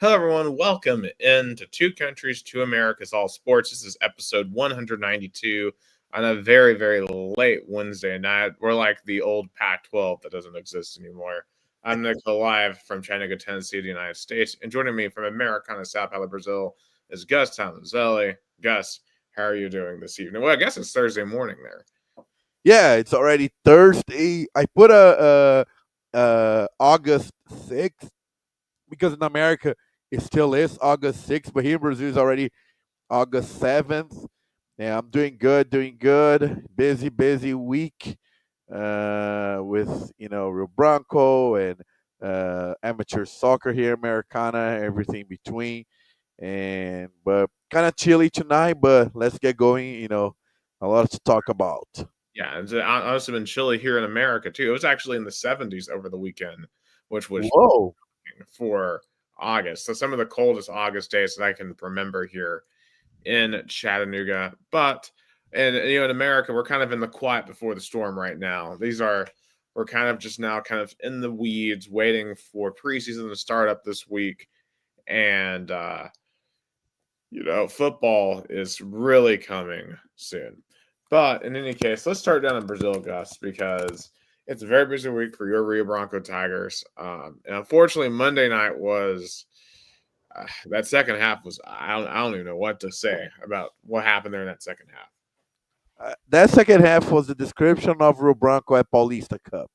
Hello, everyone. Welcome into Two Countries, Two Americas, All Sports. This is episode 192 on a very, very late Wednesday night. We're like the old Pac 12 that doesn't exist anymore. I'm Nick, live from Chattanooga, Tennessee, the United States. And joining me from Americana, Sao Paulo, Brazil, is Gus Tomazelli. Gus, how are you doing this evening? Well, I guess it's Thursday morning there. Yeah, it's already Thursday. I put a August 6th because in America it still is August 6th, but here in Brazil is already August 7th. Yeah, I'm doing good, doing good. Busy week with Rio Branco and amateur soccer here, Americana, everything between. And but kind of chilly tonight, but let's get going. A lot to talk about. Yeah, it's honestly been chilly here in America, too. It was actually in the 70s over the weekend, which was Whoa. for August. So some of the coldest August days that I can remember here in Chattanooga. But and in America, we're kind of in the quiet before the storm right now. We're kind of just now kind of in the weeds, waiting for preseason to start up this week. And football is really coming soon. But in any case, let's start down in Brazil, Gus, because it's a very busy week for your Rio Branco Tigers. And unfortunately, Monday night was that second half was I don't even know what to say about what happened there in that second half. That second half was the description of Rio Branco at Paulista Cup.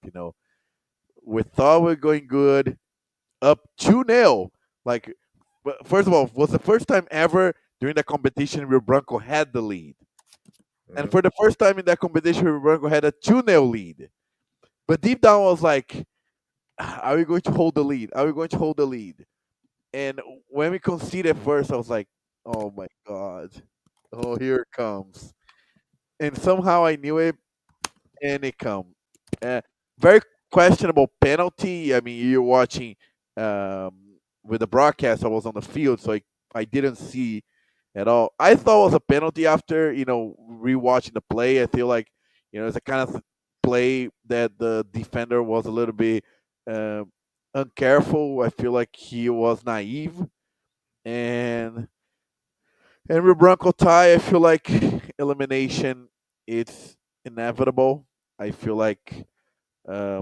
We thought we were going good, up 2-0. Like, first of all, was the first time ever during the competition Rio Branco had the lead. And Mhm. for the first time in that competition, Rio Branco had a 2-0 lead. But deep down, I was like, are we going to hold the lead? Are we going to hold the lead? And when we conceded first, I was like, oh my God. Oh, here it comes. And somehow I knew it, and it come. Uh, Very questionable penalty. I mean, you're watching with the broadcast. I was on the field, so I didn't see at all. I thought it was a penalty after rewatching the play. I feel like it's a kind of play that the defender was a little bit um, uncareful. I feel like he was naive, and with Bronco tie, I feel like elimination it's inevitable. I feel like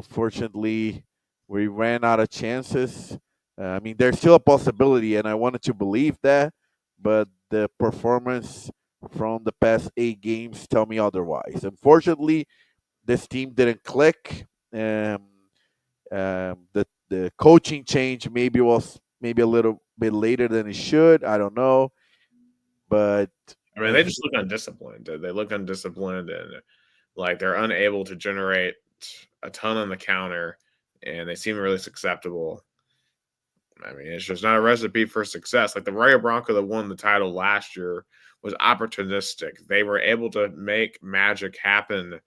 fortunately we ran out of chances. I mean, there's still a possibility, and I wanted to believe that, but the performance from the past 8 games tell me otherwise. Unfortunately, this team didn't click. The coaching change maybe was maybe a little bit later than it should. I don't know, but I mean, they just look undisciplined. They look undisciplined and like they're unable to generate a ton on the counter, and they seem really susceptible. I mean, it's just not a recipe for success. Like the Rayo Bronco that won the title last year was opportunistic. They were able to make magic happen.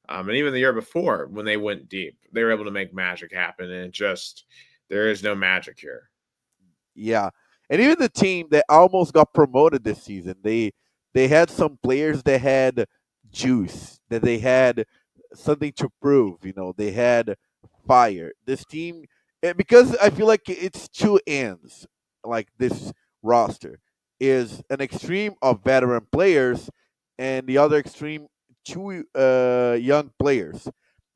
And even the year before, when they went deep, they were able to make magic happen. And it just, there is no magic here. yeah, and even the team that almost got promoted this season, they had some players that had juice, that they had something to prove. They had fire. This team, because I feel like it's two ends. Like this roster is an extreme of veteran players, and the other extreme two young players.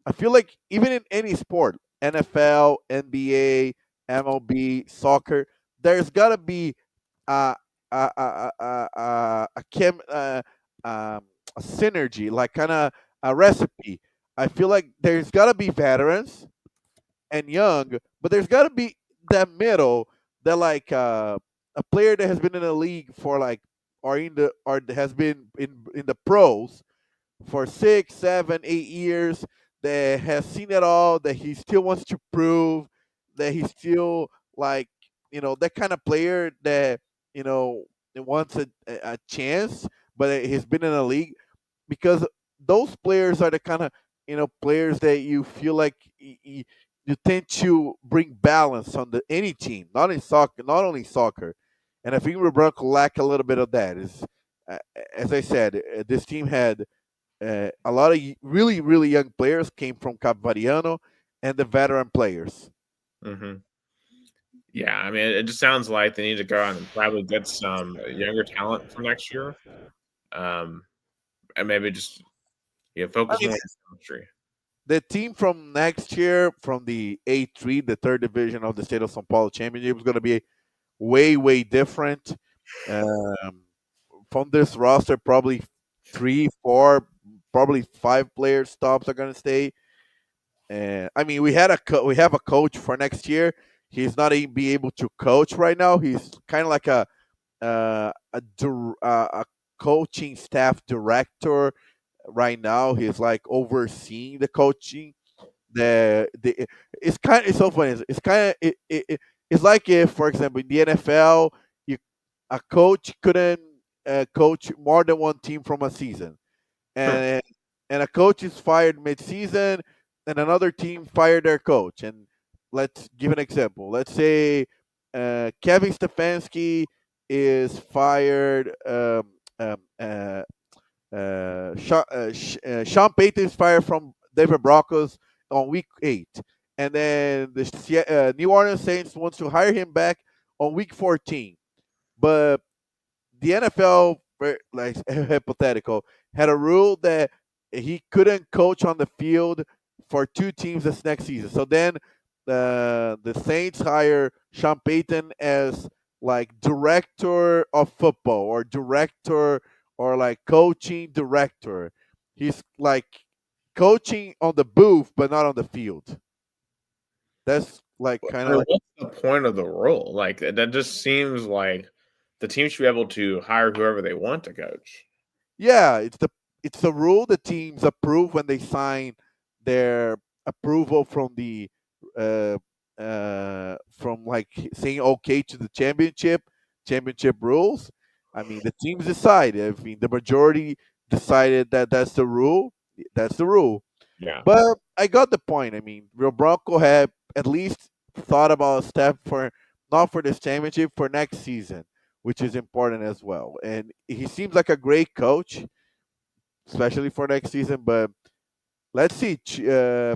I feel like even in any sport, NFL, NBA, MLB, soccer, there's gotta be uh, a um, a synergy, like kind of a recipe. I feel like there's gotta be veterans and young, but there's gotta be that middle, that like a player that has been in the league for like or has been in the pros for 6, 7, 8 years, that has seen it all, that he still wants to prove, that he's still like, that kind of player that, you know, wants a chance, but he's been in the league. Because those players are the kind of, players that you feel like you tend to bring balance on any team, not in soccer, not only soccer. And I think Roberto lack a little bit of that. Is uh, as I said, this team had a lot of really, really young players came from Cap Variano and the veteran players. Hmm. Yeah, I mean, it just sounds like they need to go out and probably get some younger talent for next year, um, and maybe just I focus mean, more on chemistry. the team from next year from the A3, the third division of the state of São Paulo championship, is going to be way, way different. Um, from this roster, probably three, four, probably five players tops are going to stay. And I mean, we have a coach for next year. He's not even be able to coach right now. He's kind of like a coaching staff director right now. He's like overseeing the coaching. The it's so funny. It's kind of it's like if, for example, in the NFL, you a coach couldn't coach more than one team from a season, and a coach is fired mid-season, and another team fired their coach. And let's give an example. Let's say Kevin Stefanski is fired. Um, uh, Sean Payton is fired from Denver Broncos on week 8, and then the New Orleans Saints wants to hire him back on week 14. But the NFL, like hypothetical, had a rule that he couldn't coach on the field for two teams this next season. So then the Saints hire Sean Payton as like director of football or director or like coaching director. He's like coaching on the booth but not on the field. That's like kind of Or like, what's the point of the role? Like that just seems like the team should be able to hire whoever they want to coach. yeah, it's the rule the teams approve when they sign their approval from the uh, from like saying okay to the championship rules. I mean, the teams decide. I mean, the majority decided that that's the rule. That's the rule. Yeah, But I got the point. I mean, Real Bronco had at least thought about a step for not for this championship for next season, which is important as well. And he seems like a great coach, especially for next season. But let's see.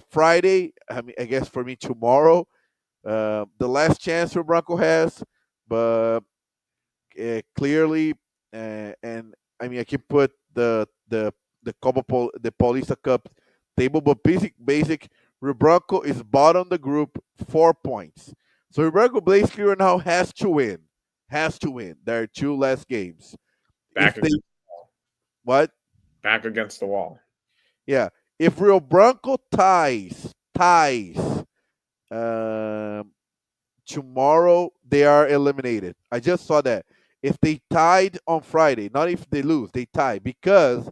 Friday, I mean, I guess for me tomorrow, the last chance for Bronco has, but clearly, and I mean, I can put the Paulista Cup table, but basic. Rebranco is bottom of the group, 4 points. So Rebranco basically right now has to win. Has to win. There are two last games. back If they against, what? back against the wall. Yeah. If Rio Branco ties um, tomorrow, they are eliminated. I just saw that. If they tied on Friday, not if they lose, they tie because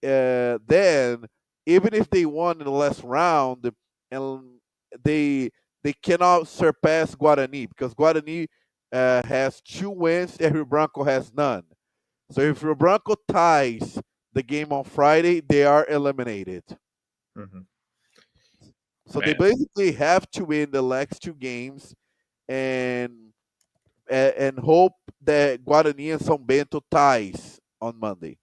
then even if they won in the last round, and they they cannot surpass Guarani because Guarani has 2 wins and Rio Branco has none. So if Rio Branco ties the game on Friday, they are eliminated. Mhm. So they Man, basically have to win the next two games and and hope that Guarani and São Bento ties on Monday.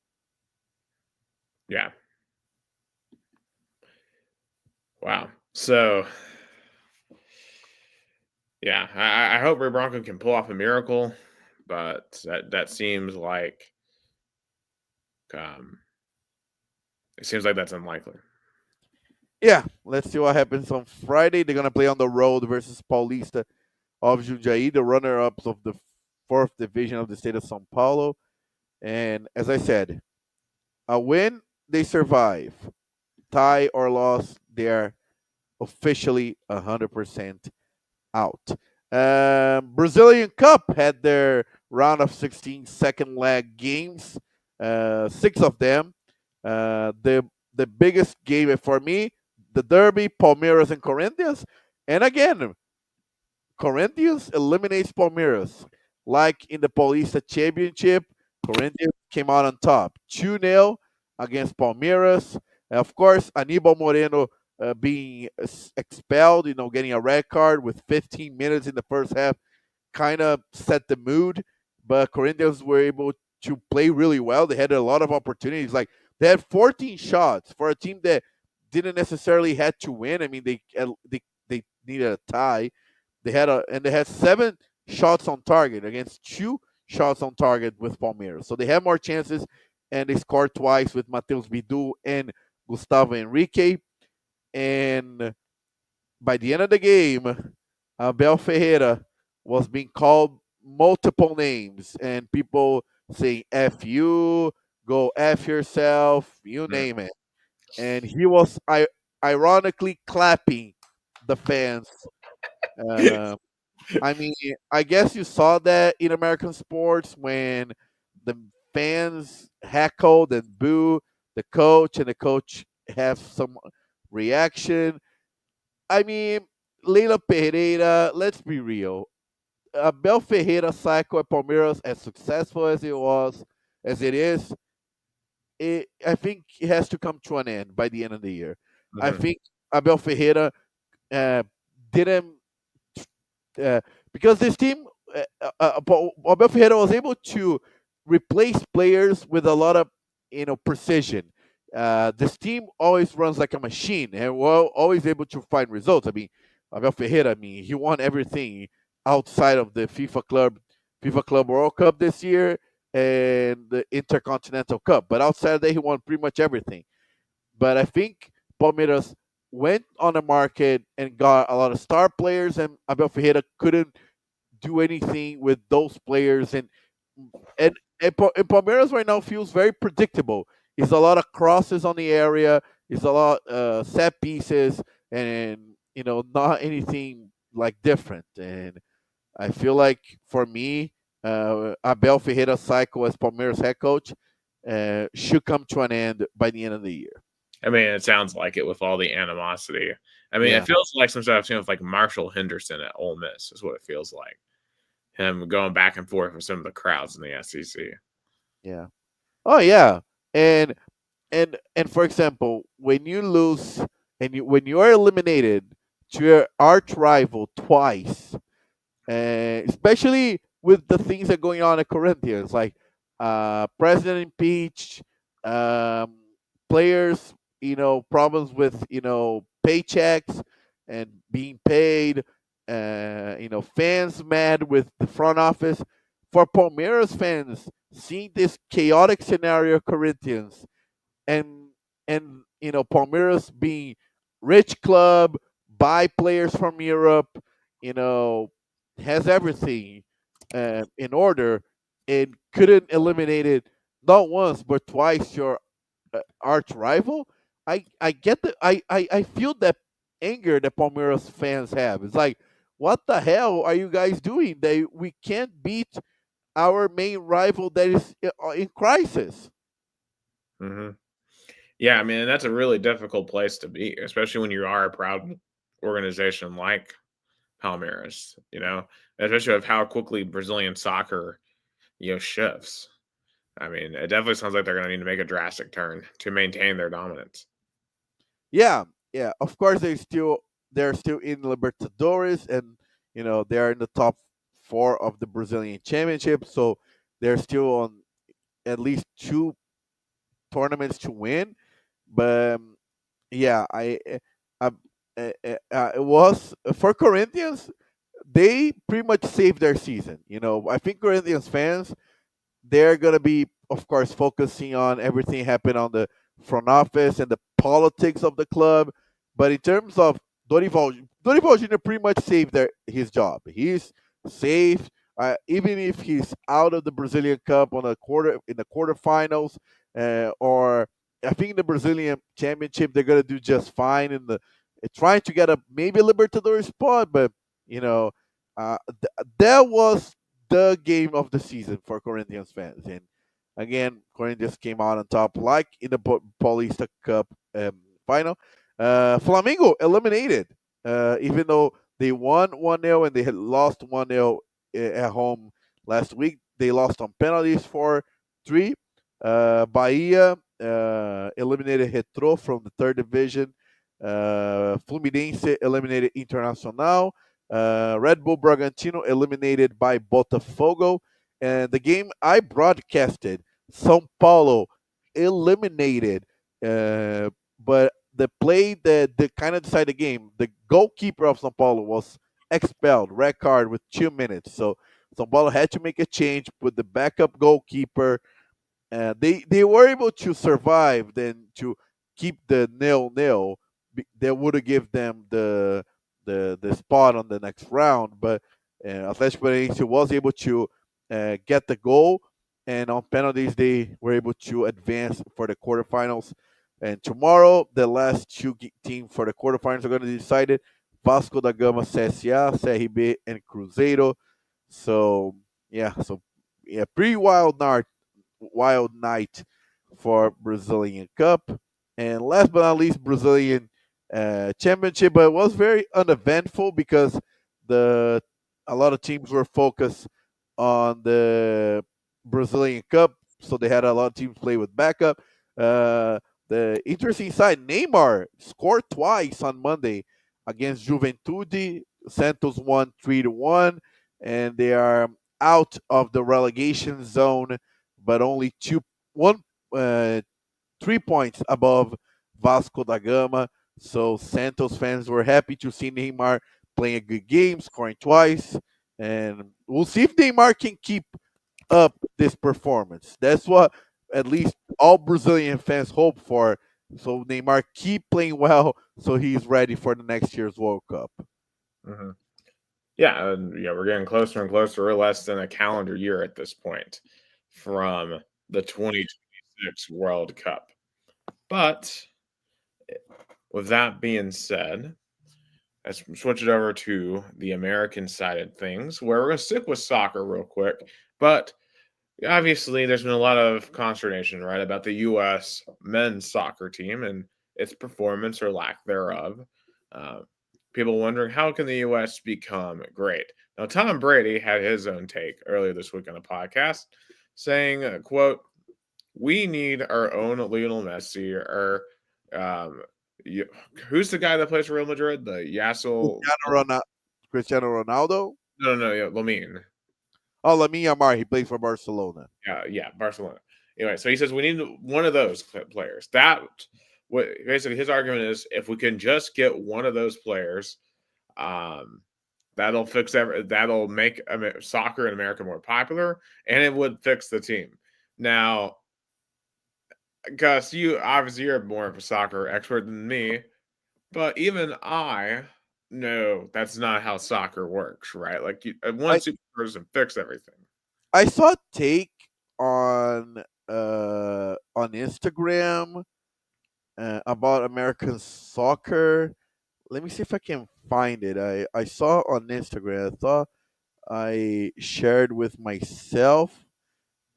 yeah, wow. So, yeah, I hope Ray Bronco can pull off a miracle, but that seems like um, it seems like that's unlikely. Yeah, let's see what happens on Friday. They're gonna play on the road versus Paulista of Jundiaí, the runner-ups of the fourth division of the state of São Paulo. And as I said, a win, they survive. Tie or loss, they are officially 100% out. Brazilian Cup had their round of 16 second leg games, six of them. The biggest game for me, the Derby, Palmeiras and Corinthians. And again, Corinthians eliminates Palmeiras. Like in the Paulista Championship, Corinthians came out on top 2-0 against Palmeiras. And of course, Anibal Moreno being expelled, getting a red card with 15 minutes in the first half kind of set the mood. But Corinthians were able to play really well. They had a lot of opportunities. Like they had 14 shots for a team that didn't necessarily had to win. I mean, they needed a tie, They had 7 shots on target against 2 shots on target with Palmeiras. So they had more chances, and they scored twice with Mateus Bidu and Gustavo Henrique. And by the end of the game, Abel Ferreira was being called multiple names, and people saying "f you," "go f yourself," you Mm. name it. And he was ironically clapping the fans. Uh, I mean, I guess you saw that in American sports when the fans heckled and boo the coach, and the coach have some reaction. I mean, Leila Pereira, let's be real. Abel Ferreira cycle at Palmeiras, as successful as as it is, I think it has to come to an end by the end of the year. I Mhm. think Abel Ferreira uh, didn't uh, because this team, Abel Ferreira was able to replace players with a lot of precision. This team always runs like a machine, and we're always able to find results. I mean, Abel Ferreira, I mean, he won everything outside of the FIFA Club World Cup this year and the Intercontinental Cup, but outside of that, he won pretty much everything. But I think Palmeiras went on the market and got a lot of star players, and Abel Ferreira couldn't do anything with those players. And Palmeiras right now feels very predictable. It's a lot of crosses on the area. It's a lot set pieces, and not anything like different. And I feel like for me, Abel Ferreira's cycle as Palmeiras head coach should come to an end by the end of the year. I mean, it sounds like it with all the animosity. I mean, it Yeah, feels like some stuff I've seen with like Marshall Henderson at Ole Miss is what it feels like. Him going back and forth with some of the crowds in the SEC. yeah. Oh yeah, and and for example, when you lose and when you are eliminated to your arch rival twice, especially with the things that are going on at Corinthians, like president impeached, um, players, problems with paychecks and being paid, fans mad with the front office. For Palmeiras fans, seeing this chaotic scenario, Corinthians, and Palmeiras being rich club, buy players from Europe, you know, has everything in order, and couldn't eliminate it not once but twice your arch rival. I get I feel that anger that Palmeiras fans have. It's like, what the hell are you guys doing? We can't beat our main rival that is in crisis. Hmm. Yeah, I mean, that's a really difficult place to be, especially when you are a proud organization like Palmeiras, especially with how quickly Brazilian soccer, shifts. I mean, it definitely sounds like they're going to need to make a drastic turn to maintain their dominance. Yeah, yeah. Of course, they're still in Libertadores, and they're in the top 4 of the Brazilian Championship, so they're still on at least 2 tournaments to win. But yeah, uh, it was for Corinthians. They pretty much saved their season. I think Corinthians fans, they're gonna be, of course, focusing on everything happened on the front office and the politics of the club. But in terms of Dorival Jr. pretty much saved his job. He's safe, even if he's out of the Brazilian Cup in the quarterfinals, or I think in the Brazilian Championship they're gonna do just fine in the trying to get a maybe a Libertadores spot. But you know, that was the game of the season for Corinthians fans. And again, Corinthians came out on top, like in the Paulista Cup final. Flamengo eliminated, even though they won 1-0 and they had lost 1-0 at home last week. They lost on penalties 4-3. Bahia eliminated Retro from the third division. Fluminense eliminated Internacional. Red Bull Bragantino eliminated by Botafogo. And the game I broadcasted, São Paulo eliminated. But the play that kind of decided the game, the goalkeeper of São Paulo was expelled, red card with 2 minutes. So São Paulo had to make a change, put the backup goalkeeper. They were able to survive, then to keep the 0-0. That would have given them the spot on the next round, but Atlético Paranaense was able to get the goal, and on penalties they were able to advance for the quarterfinals. And tomorrow, the last two teams for the quarterfinals are going to be decided: Vasco da Gama, CSA, CRB, and Cruzeiro. So yeah, pretty wild night for Brazilian Cup. And last but not least, Brazilian Championship. But it was very uneventful because the a lot of teams were focused on the Brazilian Cup, so they had a lot of teams play with backup. The interesting side, Neymar scored twice on Monday against Juventude. Santos won 3-1, and they are out of the relegation zone, but only 3 points above Vasco da Gama. So Santos fans were happy to see Neymar playing a good game, scoring twice, and we'll see if Neymar can keep up this performance. That's what at least all Brazilian fans hope for. So Neymar keep playing well, so he's ready for the next year's World Cup. Hmm. Yeah, and yeah, we're getting closer and closer. We're less than a calendar year at this point from the 2026 World Cup. But with that being said, let's switch it over to the American side of things, where we're going to stick with soccer real quick. But obviously, there's been a lot of consternation, right, about the U.S. men's soccer team and its performance or lack thereof. Uh, People wondering how can the U.S. become great? Now, Tom Brady had his own take earlier this week on a podcast, saying, "quote We need our own Lionel Messi or um, you, who's the guy that plays for Real Madrid? The Yassel? Cristiano Ronaldo. No, yeah, Lamine. Oh, Lamine Yamal. He plays for Barcelona. Yeah, Barcelona. Anyway, so he says we need one of those players. That what basically his argument is: if we can just get one of those players, um, that'll fix that'll make soccer in America more popular, and it would fix the team. Now, Gus, you obviously you're more of a soccer expert than me, but even I know that's not how soccer works, right? Like one I super doesn't fix everything. I saw a take on Instagram about American soccer. Let me see if I can find it. I saw on Instagram. I thought I shared with myself.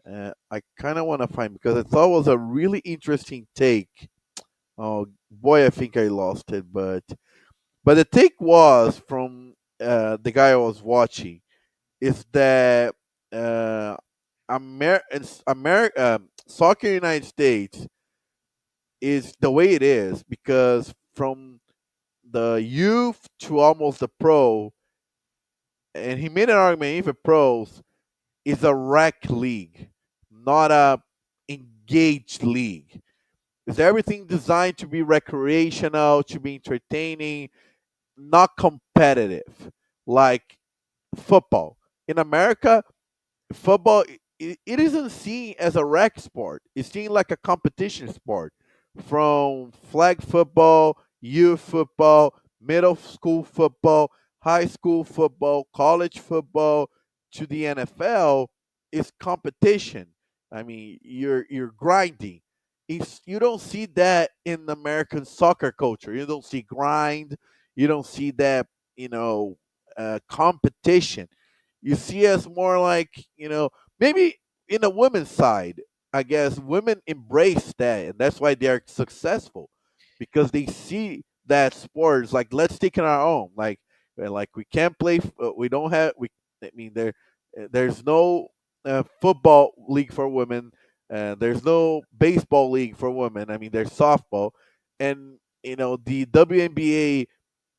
I kind of want to find because I thought it was a really interesting take. Oh boy, I think I lost it, but the take was from the guy I was watching is that soccer in the United States is the way it is because from the youth to almost the pro, and he made an argument even pros is a rec league, not a engaged league. Is everything designed to be recreational, to be entertaining, not competitive, like football. In America, football it isn't seen as a rec sport. It's seen like a competition sport. From flag football, youth football, middle school football, high school football, college football to the NFL is competition. I mean, you're grinding. You don't see that in American soccer culture. You don't see grind. You don't see that, competition. You see us more like, maybe in the women's side, I guess women embrace that, and that's why they're successful because they see that sports like let's take it our own. Like we can't play. We don't have. We. I mean, there's no football league for women. There's no baseball league for women. I mean, there's softball, and the WNBA.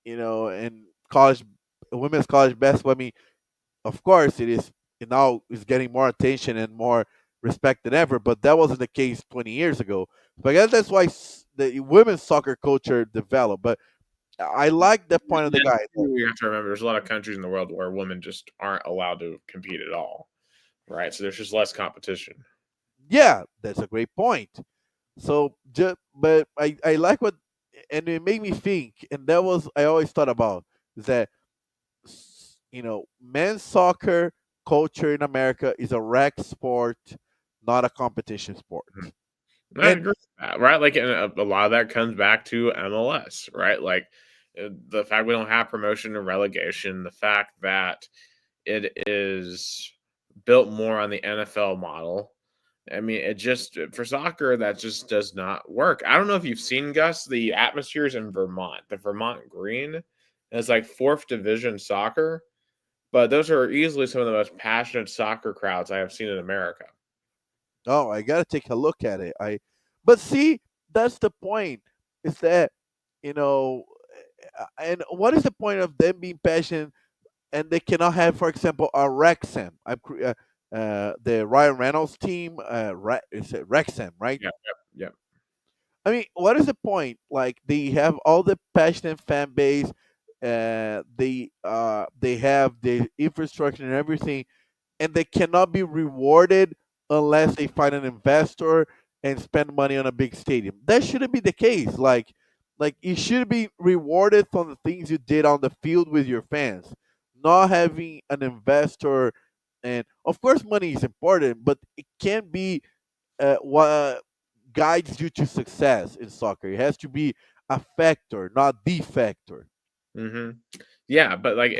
And college women's college basketball. I mean, of course it now is getting more attention and more respect than ever, but that wasn't the case 20 years ago. So I guess that's why the women's soccer culture developed. But I like the point of the Then guy. you have to remember there's a lot of countries in the world where women just aren't allowed to compete at all, right? So there's just less competition. Yeah, that's a great point. So, but I like what, and it made me think, and that was I always thought about is that men's soccer culture in America is a rec sport, not a competition sport. Mhm. I And agree with that, right? Like, and a lot of that comes back to MLS, right? Like, the fact we don't have promotion and relegation, the fact that it is built more on the NFL model. I mean, it just for soccer that just does not work. I don't know if you've seen Gus the atmospheres in Vermont, the Vermont Green. It's like fourth division soccer, but those are easily some of the most passionate soccer crowds I have seen in America. oh, I gotta take a look at it. But see, that's the point. Is that you know, and what is the point of them being passionate and they cannot have, for example, a Wrexham? The Ryan Reynolds team, is it Wrexham, right? Yeah, yeah, I mean, what is the point? Like they have all the passionate fan base, they have the infrastructure and everything, and they cannot be rewarded unless they find an investor and spend money on a big stadium. That shouldn't be the case. Like you should be rewarded from the things you did on the field with your fans, not having an investor. And of course, money is important, but it can't be what guides you to success in soccer. It has to be a factor, not the factor. hmm yeah. But like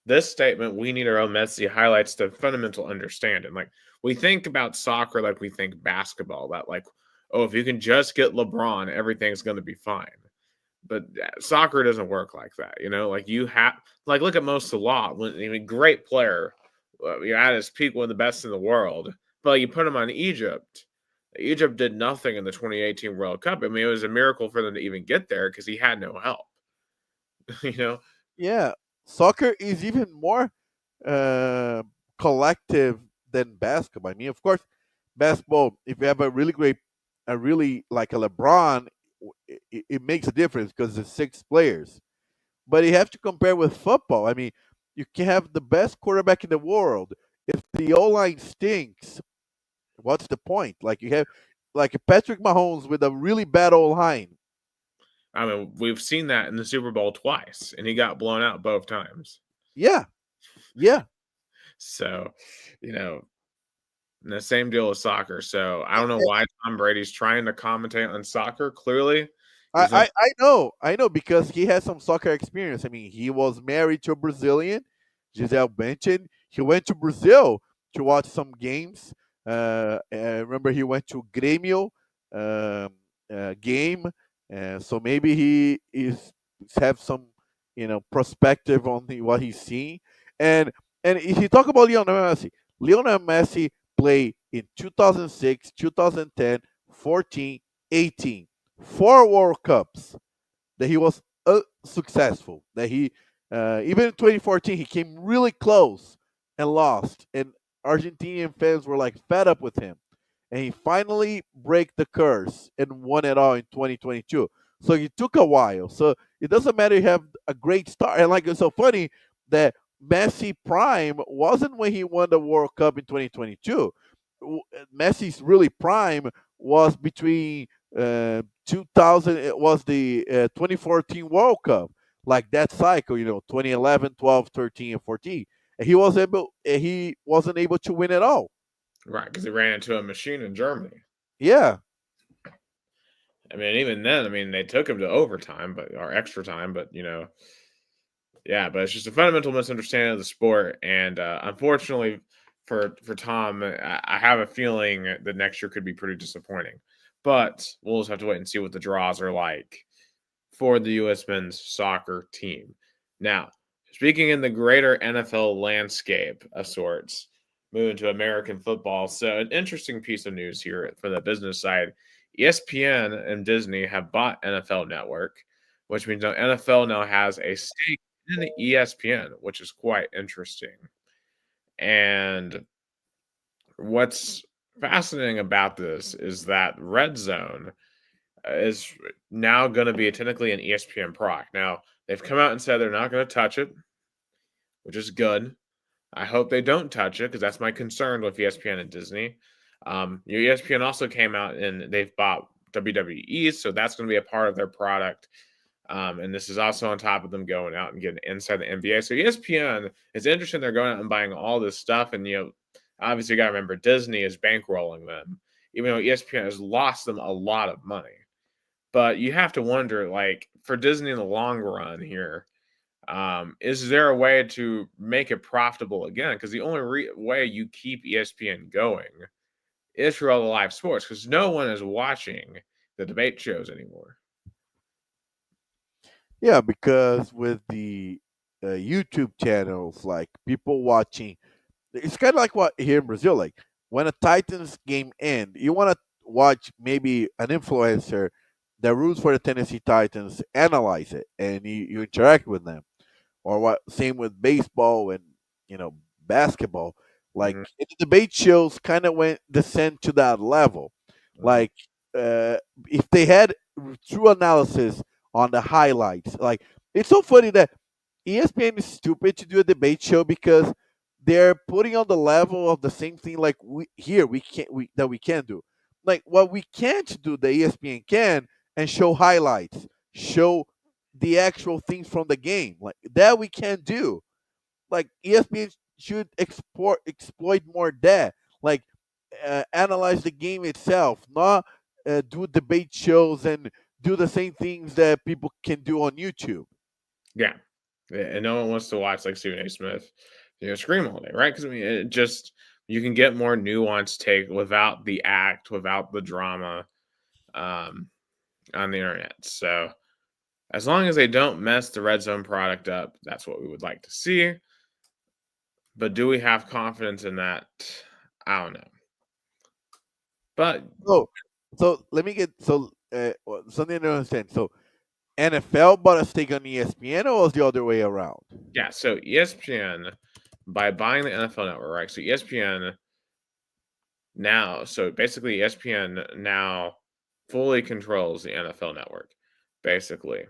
this statement, "We need our own Messi," highlights the fundamental understanding. Like we think about soccer like we think basketball. That like, oh, if you can just get LeBron, everything's going to be fine. But soccer doesn't work like that. You know, like you have like look at Mo Salah. I mean, great player, you're at his peak, one of the best in the world. But like, you put him on Egypt. Egypt did nothing in the 2018 World Cup. I mean, it was a miracle for them to even get there because he had no help. you know, Yeah, soccer is even more uh, collective than basketball. I mean, of course, basketball. If you have a really like a LeBron, it makes a difference because it's six players. But you have to compare with football. I mean, you can have the best quarterback in the world. If the O line stinks, what's the point? Like you have like a Patrick Mahomes with a really bad O line. I mean, we've seen that in the Super Bowl twice, and he got blown out both times. Yeah, yeah. So, you know, and the same deal with soccer. So I don't know why Tom Brady's trying to commentate on soccer. Clearly, he's not. I know because he has some soccer experience. I mean, he was married to a Brazilian, Gisele Bündchen. He went to Brazil to watch some games. I remember he went to Grêmio game, so maybe he is have some perspective on what he's seeing. And if you talk about Lionel Messi played in 2006, 2010, 14, 18 four World Cups that he was successful. That he even in 2014 he came really close and lost, and Argentinian fans were like fed up with him, and he finally break the curse and won it all in 2022. So it took a while. So it doesn't matter you have a great start, and like it's so funny that Messi prime wasn't when he won the World Cup in 2022. Messi's really prime was between 2000. It was the 2014 World Cup, like that cycle, 2011, 12, 13, and 14. And he wasn't able to win it all. Right, because he ran into a machine in Germany. Yeah, I mean, even then, I mean, they took him to overtime, but or extra time, but yeah. But it's just a fundamental misunderstanding of the sport, and unfortunately for Tom, I have a feeling that next year could be pretty disappointing. But we'll just have to wait and see what the draws are like for the U.S. men's soccer team. Now, speaking in the greater NFL landscape of sorts, moving to American football. So, an interesting piece of news here from the business side: ESPN and Disney have bought NFL Network, which means now NFL now has a stake in the ESPN, which is quite interesting. And what's fascinating about this is that Red Zone is now going to be technically an ESPN product. Now, they've come out and said they're not going to touch it, which is good. I hope they don't touch it because that's my concern with ESPN and Disney. ESPN also came out and they've bought WWE, so that's going to be a part of their product. And this is also on top of them going out and getting inside the NBA. So ESPN is interesting. They're going out and buying all this stuff, and obviously, you got to remember Disney is bankrolling them, even though ESPN has lost them a lot of money. But you have to wonder, like, for Disney in the long run here, is there a way to make it profitable again? Because the only way you keep ESPN going is through all the live sports, because no one is watching the debate shows anymore. Yeah, because with the YouTube channels, like people watching, it's kind of like what here in Brazil. Like when a Titans game end, you want to watch maybe an influencer that roots for the Tennessee Titans, analyze it, and you interact with them. Or what? Same with baseball and basketball. Like Hmm. the debate shows, kind of went descend to that level. Hmm. Like if they had true analysis on the highlights, like it's so funny that ESPN is stupid to do a debate show because they're putting on the level of the same thing like we can't do. Like what we can't do, the ESPN can, and show highlights, show the actual things from the game. Like that we can't do. Like ESPN should exploit more that. Like analyze the game itself, not do debate shows and do the same things that people can do on YouTube. Yeah. And no one wants to watch like Stephen A. Smith, scream all day, right? Because I mean, it just you can get more nuanced take without the act, without the drama, um, on the internet. So as long as they don't mess the red zone product up, that's what we would like to see. But do we have confidence in that? I don't know. But So, so let me get something I don't understand. So NFL bought a stake on ESPN, or was the other way around? yeah, so ESPN, by buying the NFL network, right? So ESPN now, so basically ESPN now fully controls the NFL network, basically.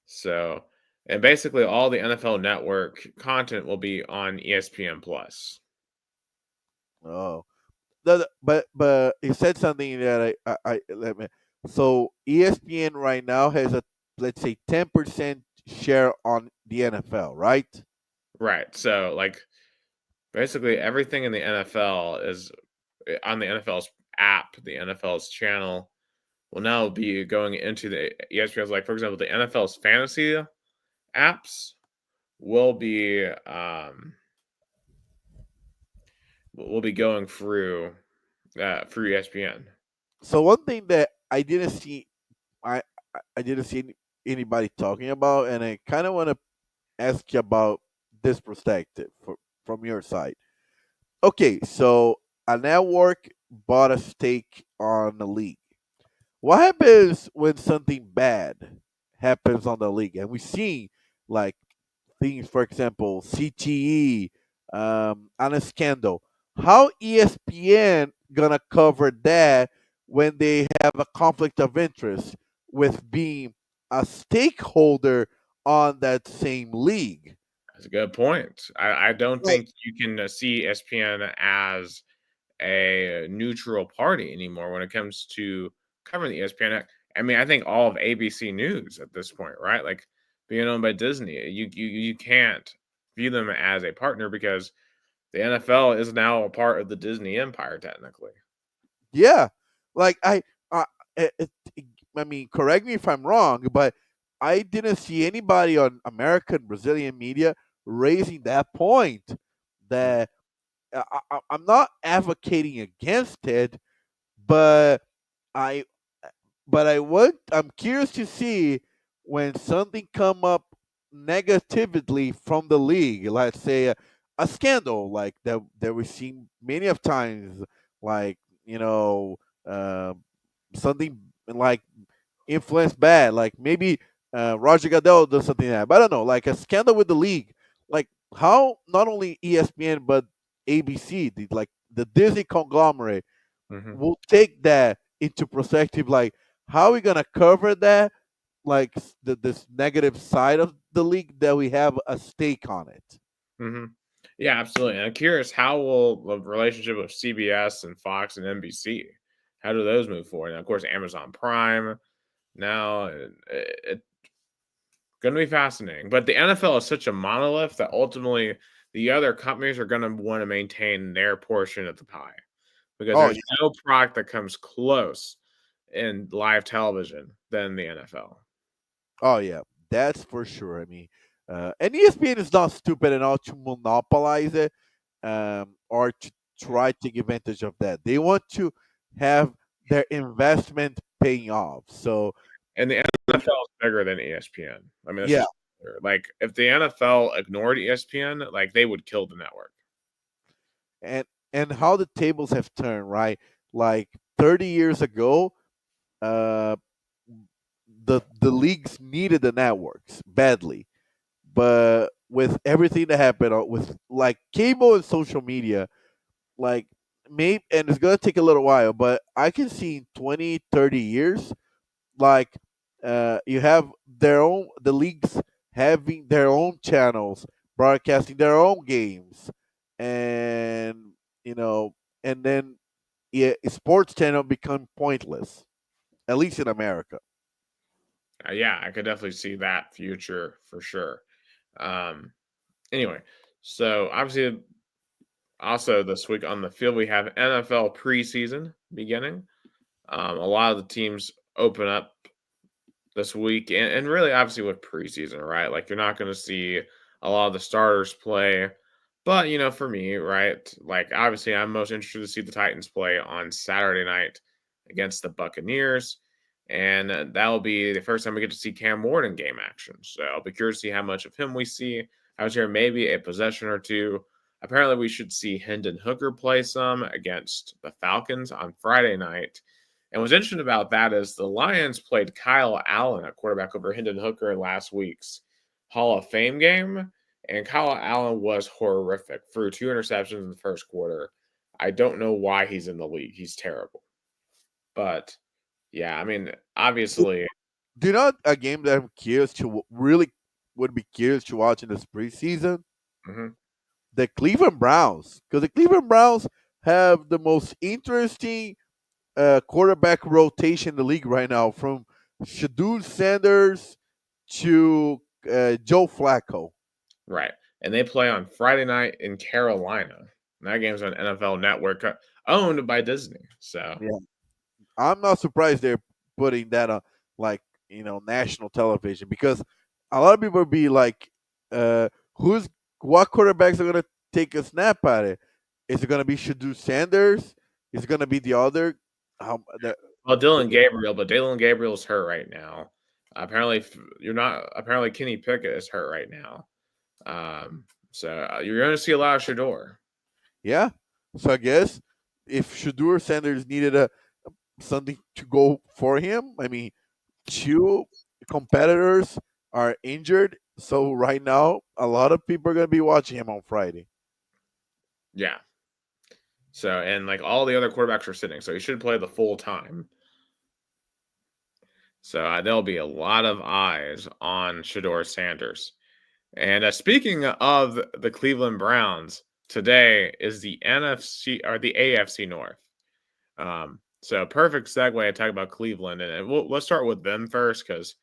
So, and basically all the NFL network content will be on ESPN Plus. Oh, but you said something that let me. So ESPN right now has a, let's say, 10% share on the NFL, right? Right. So like basically everything in the NFL is on the NFL's app, the NFL's channel will now be going into the ESPN's, like for example, the NFL's fantasy apps will be going through ESPN. So one thing that I I didn't see anybody talking about, and I kind of want to ask you about this perspective from your side. Okay, so a network bought a stake on the league. What happens when something bad happens on the league? And we see like things, for example, CTE, on a scandal. How ESPN gonna cover that when they have a conflict of interest with being a stakeholder on that same league? That's a good point. I don't Like, think you can see ESPN as a neutral party anymore when it comes to covering the ESPN. I mean, I think all of ABC News at this point, right? Like being owned by Disney, you can't view them as a partner because the NFL is now a part of the Disney empire, technically. yeah, like uh, it, it, I mean, correct me if I'm wrong, but I didn't see anybody on American Brazilian media raising that point. Mm. That I'm not advocating against it, but I I'm curious to see when something come up negatively from the league. Let's say a scandal like that we've seen many of times, like you know uh, something like influence bad, like maybe Roger Goodell does something like that. But I don't know, like a scandal with the league, like how not only ESPN but ABC, like the Disney conglomerate, Mhm. will take that into perspective. Like, How are we gonna cover that? Like this negative side of the league that we have a stake on it. Hmm. Yeah, absolutely. And I'm curious, how will the relationship of CBS and Fox and NBC, how do those move forward? And of course, Amazon Prime now, it's going to be fascinating. But the NFL is such a monolith that ultimately the other companies are going to want to maintain their portion of the pie because Oh there's yeah, no product that comes close in live television than the NFL. oh yeah, that's for sure. I mean, and ESPN is not stupid enough to monopolize it, or to try to take advantage of that. They want to have their investment paying off. So And the NFL is bigger than ESPN. I mean, that's yeah, just like if the NFL ignored ESPN, like they would kill the network. and how the tables have turned, right? Like 30 years ago, uh, the leagues needed the networks badly, but with everything that happened, with like cable and social media, like maybe, and it's gonna take a little while, but I can see in 20, 30 years, like you have the leagues having their own channels, broadcasting their own games, and you know, and then yeah, sports channel become pointless, at least in America. Yeah, I could definitely see that future for sure. Um, anyway, so obviously, also this week on the field, we have NFL preseason beginning. A lot of the teams open up this week, and really, obviously, with preseason, right? Like, you're not going to see a lot of the starters play. But, for me, right? Like, obviously, I'm most interested to see the Titans play on Saturday night against the Buccaneers. And that will be the first time we get to see Cam Ward in game action. So I'll be curious to see how much of him we see. I was here maybe a possession or two. Apparently, we should see Hendon Hooker play some against the Falcons on Friday night. And what's interesting about that is the Lions played Kyle Allen at quarterback over Hendon Hooker in last week's Hall of Fame game. And Kyle Allen was horrific. Threw two interceptions in the first quarter. I don't know why he's in the league. He's terrible. But yeah, I mean, obviously, Do you know a game that I'm curious to really would be curious to watch in this preseason? mhm, The Cleveland Browns, because the Cleveland Browns have the most interesting quarterback rotation in the league right now, from Shadul Sanders to Joe Flacco. right. And they play on Friday night in Carolina. And that game's on NFL Network, owned by Disney. So Yeah, I'm not surprised they're putting that on, like, national television, because a lot of people would be like, "Who's what quarterbacks are gonna take a snap at it? Is it gonna be Shadul Sanders? Is it gonna be the other? The, well, Dylan Gabriel, but Dylan Gabriel's hurt right now. Apparently, you're not. Apparently, Kenny Pickett is hurt right now. So you're going to see a lot of Shador. yeah. So I guess if Shadur Sanders needed a something to go for him, I mean, two competitors are injured, so right now a lot of people are gonna be watching him on Friday. Yeah. So and like all the other quarterbacks are sitting, so he should play the full time. So there'll be a lot of eyes on Shador Sanders. And speaking of the Cleveland Browns, today is the NFC or the AFC North. So perfect segue to talk about Cleveland, and let's start with them first because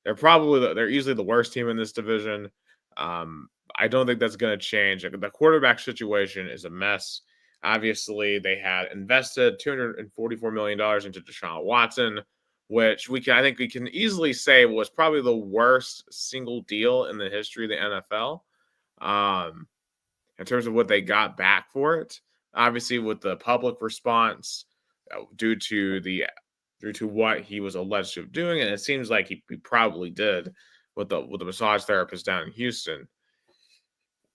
they're easily the worst team in this division. I don't think that's going to change. The quarterback situation is a mess. Obviously, they had invested $244 million into Deshaun Watson, which I think we can easily say was probably the worst single deal in the history of the NFL. Um, in terms of what they got back for it. Obviously, with the public response due to what he was alleged to have doing, and it seems like he probably did with the massage therapist down in Houston.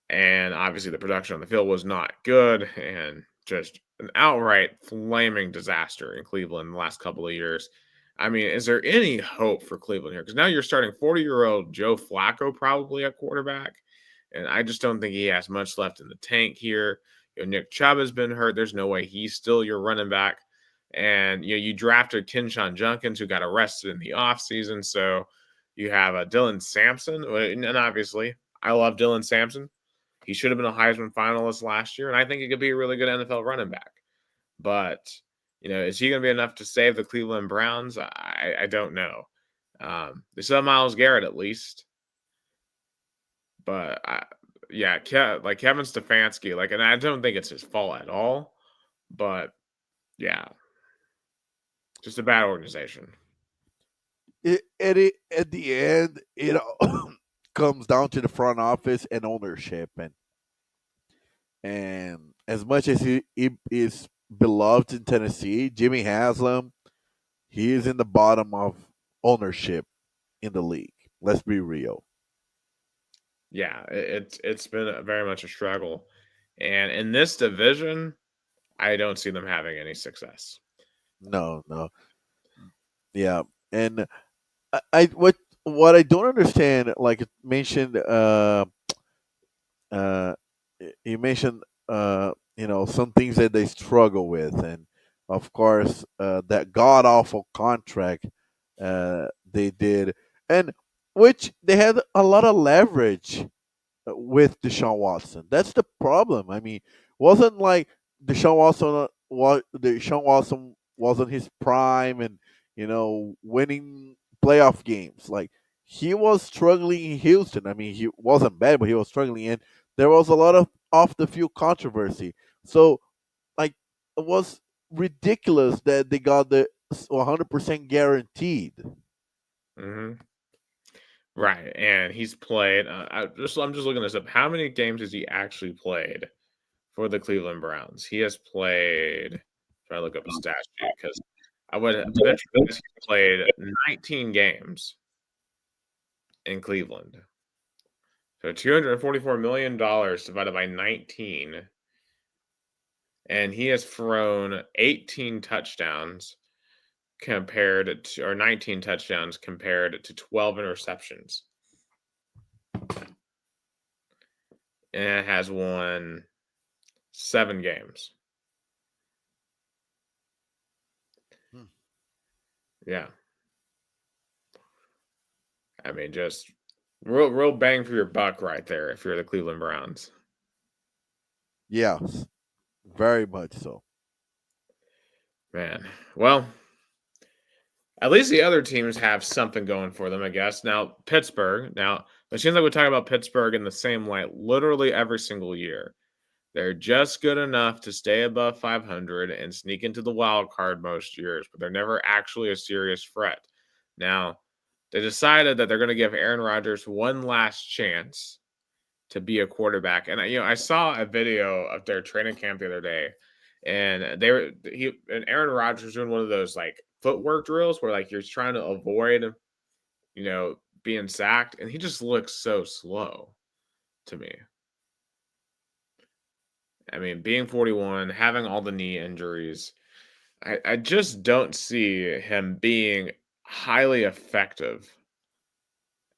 And obviously, the production on the field was not good, and just an outright flaming disaster in Cleveland in the last couple of years. I mean, is there any hope for Cleveland here? Because now you're starting 40-year-old Joe Flacco probably at quarterback. And I just don't think he has much left in the tank here. Nick Chubb has been hurt. There's no way he's still your running back. And you drafted Kinshawn Junkins, who got arrested in the offseason. So you have a Dylan Sampson, and obviously I love Dylan Sampson. He should have been a Heisman finalist last year, and I think he could be a really good NFL running back. But is he going to be enough to save the Cleveland Browns? I don't know. They still have Myles Garrett at least, but like Kevin Stefanski, and I don't think it's his fault at all. But yeah, just a bad organization. At the end, it all comes down to the front office and ownership, and as much as he is beloved in Tennessee, Jimmy Haslam, he is in the bottom of ownership in the league. Let's be real. Yeah, it's been very much a struggle, and in this division, I don't see them having any success. No, no, yeah, and I what I don't understand, like it mentioned, uh, you mentioned, some things that they struggle with, and of course, that god awful contract they did, and which they had a lot of leverage with Deshaun Watson. That's the problem. I mean, wasn't like Deshaun Watson wasn't his prime and winning playoff games. Like he was struggling in Houston. I mean, he wasn't bad, but he was struggling, and there was a lot of off the field controversy. So like it was ridiculous that they got the 100% guaranteed. Mm-hmm. Right, and he's played. I'm just looking this up. How many games has he actually played for the Cleveland Browns? He has played. Try to look up his stat sheet because I would venture to guess he's played 19 games in Cleveland. So $244 million divided by 19, and he has thrown 18 touchdowns or 19 touchdowns compared to 12 interceptions. And it has won 7 games. Hmm. Yeah. I mean, just real bang for your buck right there if you're the Cleveland Browns. Yes, very much so. Man. Well, at least the other teams have something going for them, I guess. Now, Pittsburgh. Now, it seems like we talk about Pittsburgh in the same light literally every single year. They're just good enough to stay above 500 and sneak into the wild card most years, but they're never actually a serious threat. Now, they decided that they're going to give Aaron Rodgers one last chance to be a quarterback. And I saw a video of their training camp the other day, and Aaron Rodgers was doing one of those like footwork drills where like you're trying to avoid, being sacked, and he just looks so slow to me. I mean, being 41, having all the knee injuries, I just don't see him being highly effective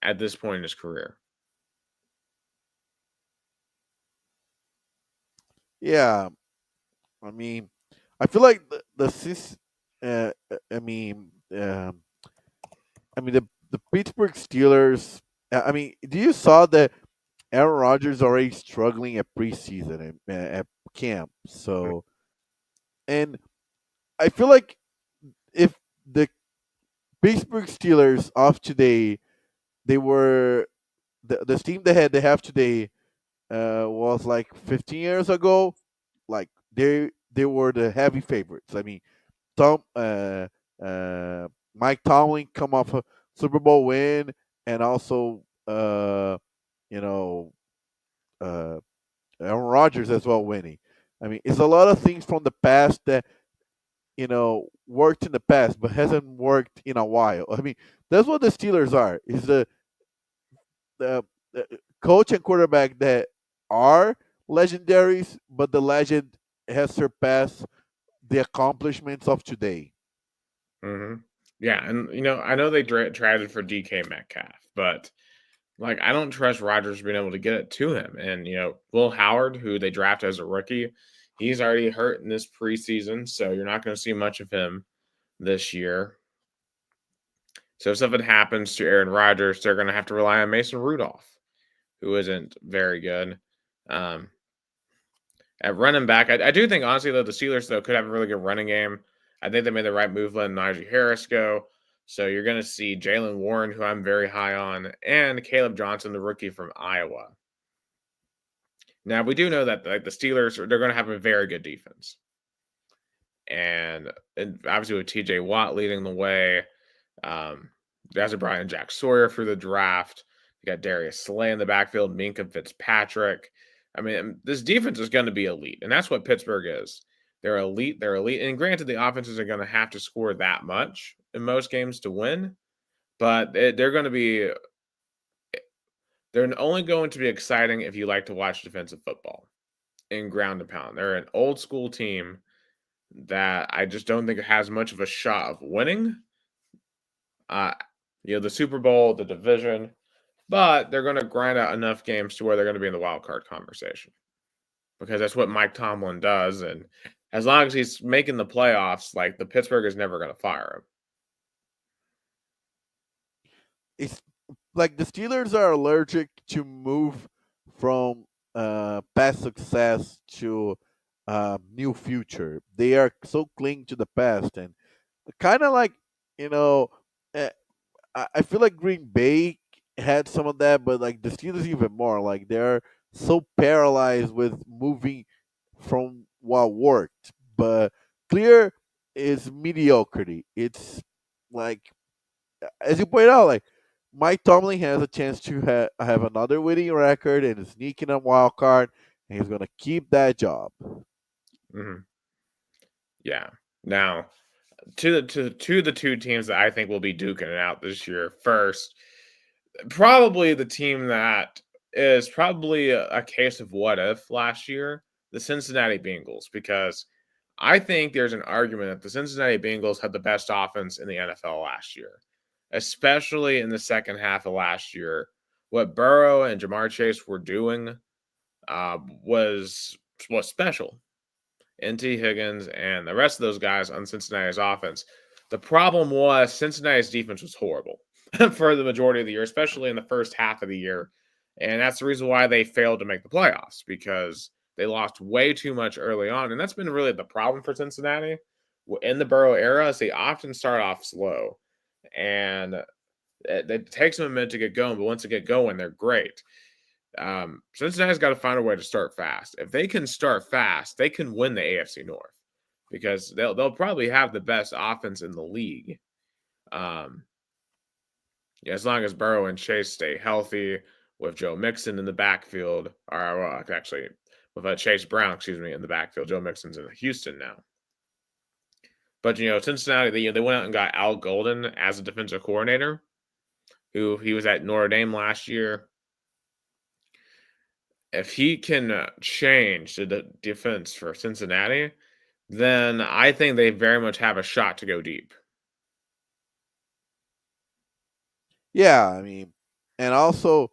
at this point in his career. Yeah, I mean, I feel like I mean, the Pittsburgh Steelers. I mean, do you saw that Aaron Rodgers already struggling at preseason and at camp? So, and I feel like if the Pittsburgh Steelers of today, they were the team they have today was like 15 years ago, like they were the heavy favorites. I mean, Tom Mike Tomlin come off a Super Bowl win, and also you know uh, Aaron Rodgers as well winning. I mean, it's a lot of things from the past that worked in the past, but hasn't worked in a while. I mean, that's what the Steelers are. Is the coach and quarterback that are legendaries, but the legend has surpassed the accomplishments of today. Mm-hmm. Yeah, and I know they traded for DK Metcalf, but like I don't trust Rodgers being able to get it to him. And Will Howard, who they drafted as a rookie, He's already hurt in this preseason, so you're not going to see much of him this year. So if something happens to Aaron Rodgers, they're going to have to rely on Mason Rudolph, who isn't very good. Um, at running back, I do think, honestly, though, the Steelers, though, could have a really good running game. I think they made the right move letting Najee Harris go. So you're going to see Jalen Warren, who I'm very high on, and Caleb Johnson, the rookie from Iowa. Now, we do know that like the Steelers, they're going to have a very good defense. And obviously with TJ Watt leading the way, guys are Brian Jack Sawyer for the draft. You got Darius Slay in the backfield, Minka Fitzpatrick. I mean, this defense is going to be elite, and that's what Pittsburgh is. They're elite. They're elite. And granted, the offenses are going to have to score that much in most games to win, but they're going to be. They're only going to be exciting if you like to watch defensive football in ground and pound. They're an old school team that I just don't think it has much of a shot of winning. Uh, the Super Bowl, the division, but they're going to grind out enough games to where they're going to be in the wild card conversation because that's what Mike Tomlin does. And as long as he's making the playoffs, like the Pittsburgh is never going to fire him. It's like the Steelers are allergic to move from past success to new future. They are so cling to the past, and kind of like you know, uh, I feel like Green Bay had some of that, but like the Steelers even more. Like they're so paralyzed with moving from what worked, but clear is mediocrity. It's like as you point out, like Mike Tomlin has a chance to have another winning record and sneak in a wild card, and he's gonna keep that job. Mm-hmm. Yeah. Now, to the two teams that I think will be duking it out this year. First, probably the team that is probably a case of what if last year, the Cincinnati Bengals, because I think there's an argument that the Cincinnati Bengals had the best offense in the NFL last year, especially in the second half of last year. What Burrow and Jamar Chase were doing was special. NT Higgins and the rest of those guys on Cincinnati's offense. The problem was Cincinnati's defense was horrible for the majority of the year, especially in the first half of the year. And that's the reason why they failed to make the playoffs because they lost way too much early on. And that's been really the problem for Cincinnati. In the Burrow era, is they often start off slow. And it takes them a minute to get going, but once they get going, they're great. Cincinnati's got to find a way to start fast. If they can start fast, they can win the AFC North because they'll probably have the best offense in the league. As long as Burrow and Chase stay healthy, with Joe Mixon in the backfield, or actually with Chase Brown, in the backfield. Joe Mixon's in Houston now. But Cincinnati, they went out and got Al Golden as a defensive coordinator, who he was at Notre Dame last year. If he can change the defense for Cincinnati, then I think they very much have a shot to go deep. Yeah, I mean, and also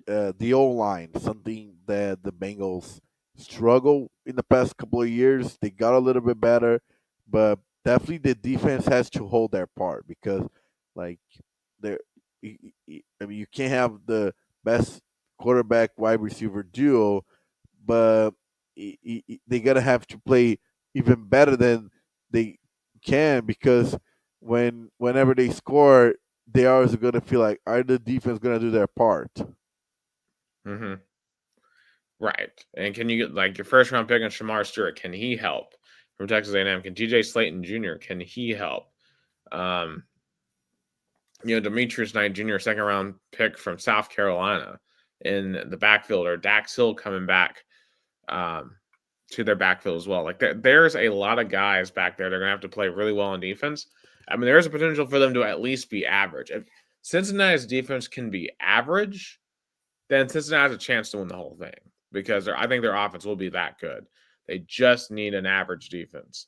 the O line, something that the Bengals struggle in the past couple of years. They got a little bit better, but definitely the defense has to hold their part because, like, there, I mean, you can't have the best quarterback wide receiver duo, but they gotta have to play even better than they can because whenever they score, they always gonna feel like are the defense gonna do their part. Mm-hmm. Right. And can you get like your first round pick on Shamar Stewart? Can he help from Texas A&M? Can TJ Slayton Jr. Can he help? Demetrius Knight Jr. second round pick from South Carolina in the backfield, or Dax Hill coming back to their backfield as well. Like there's a lot of guys back there. They're gonna have to play really well on defense. I mean, there's a potential for them to at least be average. If Cincinnati's defense can be average, then Cincinnati has a chance to win the whole thing because I think their offense will be that good. They just need an average defense.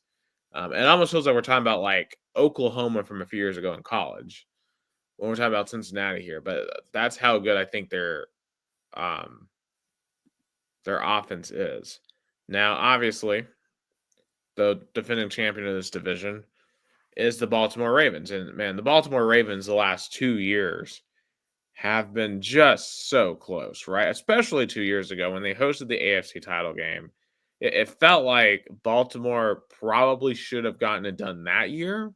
It almost feels like we're talking about like Oklahoma from a few years ago in college when we're talking about Cincinnati here, but that's how good I think their offense is. Now, obviously, the defending champion of this division is the Baltimore Ravens. And man, the Baltimore Ravens the last 2 years have been just so close, right? Especially 2 years ago when they hosted the AFC title game. It felt like Baltimore probably should have gotten it done that year,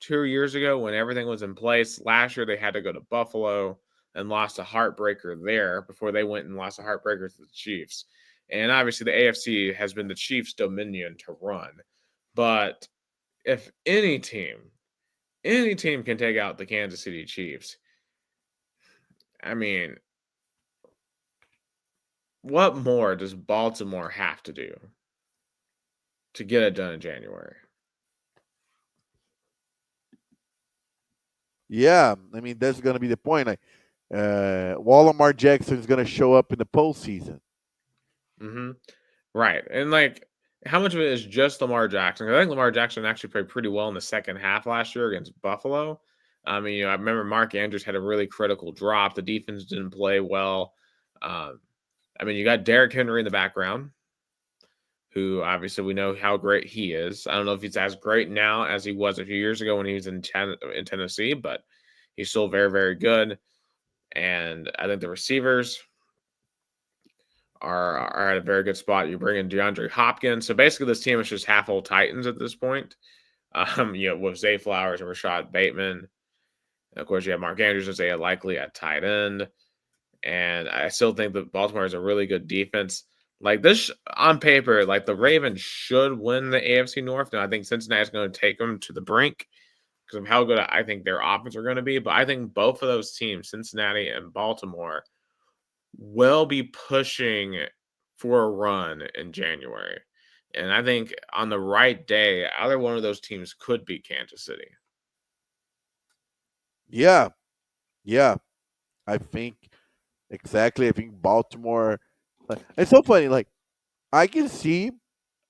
2 years ago when everything was in place. Last year, they had to go to Buffalo and lost a heartbreaker there before they went and lost a heartbreaker to the Chiefs. And obviously, the AFC has been the Chiefs' dominion to run. But if any team can take out the Kansas City Chiefs, I mean, what more does Baltimore have to do to get it done in January? Yeah, I mean that's gonna be the point. Like, Lamar Jackson is gonna show up in the postseason. Hmm. Right. And like, how much of it is just Lamar Jackson? I think Lamar Jackson actually played pretty well in the second half last year against Buffalo. I mean, I remember Mark Andrews had a really critical drop. The defense didn't play well. Um, I mean, you got Derrick Henry in the background, who obviously we know how great he is. I don't know if he's as great now as he was a few years ago when he was in Tennessee, but he's still very, very good. And I think the receivers are at a very good spot. You bring in DeAndre Hopkins. So basically, this team is just half old Titans at this point. With Zay Flowers and Rashad Bateman. And of course, you have Mark Andrews and Zay Likely at tight end. And I still think that Baltimore is a really good defense. Like this on paper, like the Ravens should win the AFC North. And I think Cincinnati's going to take them to the brink because of how good I think their offense are going to be. But I think both of those teams, Cincinnati and Baltimore, will be pushing for a run in January. And I think on the right day, either one of those teams could beat Kansas City. Yeah, yeah, I think exactly. I think Baltimore. It's so funny. Like I can see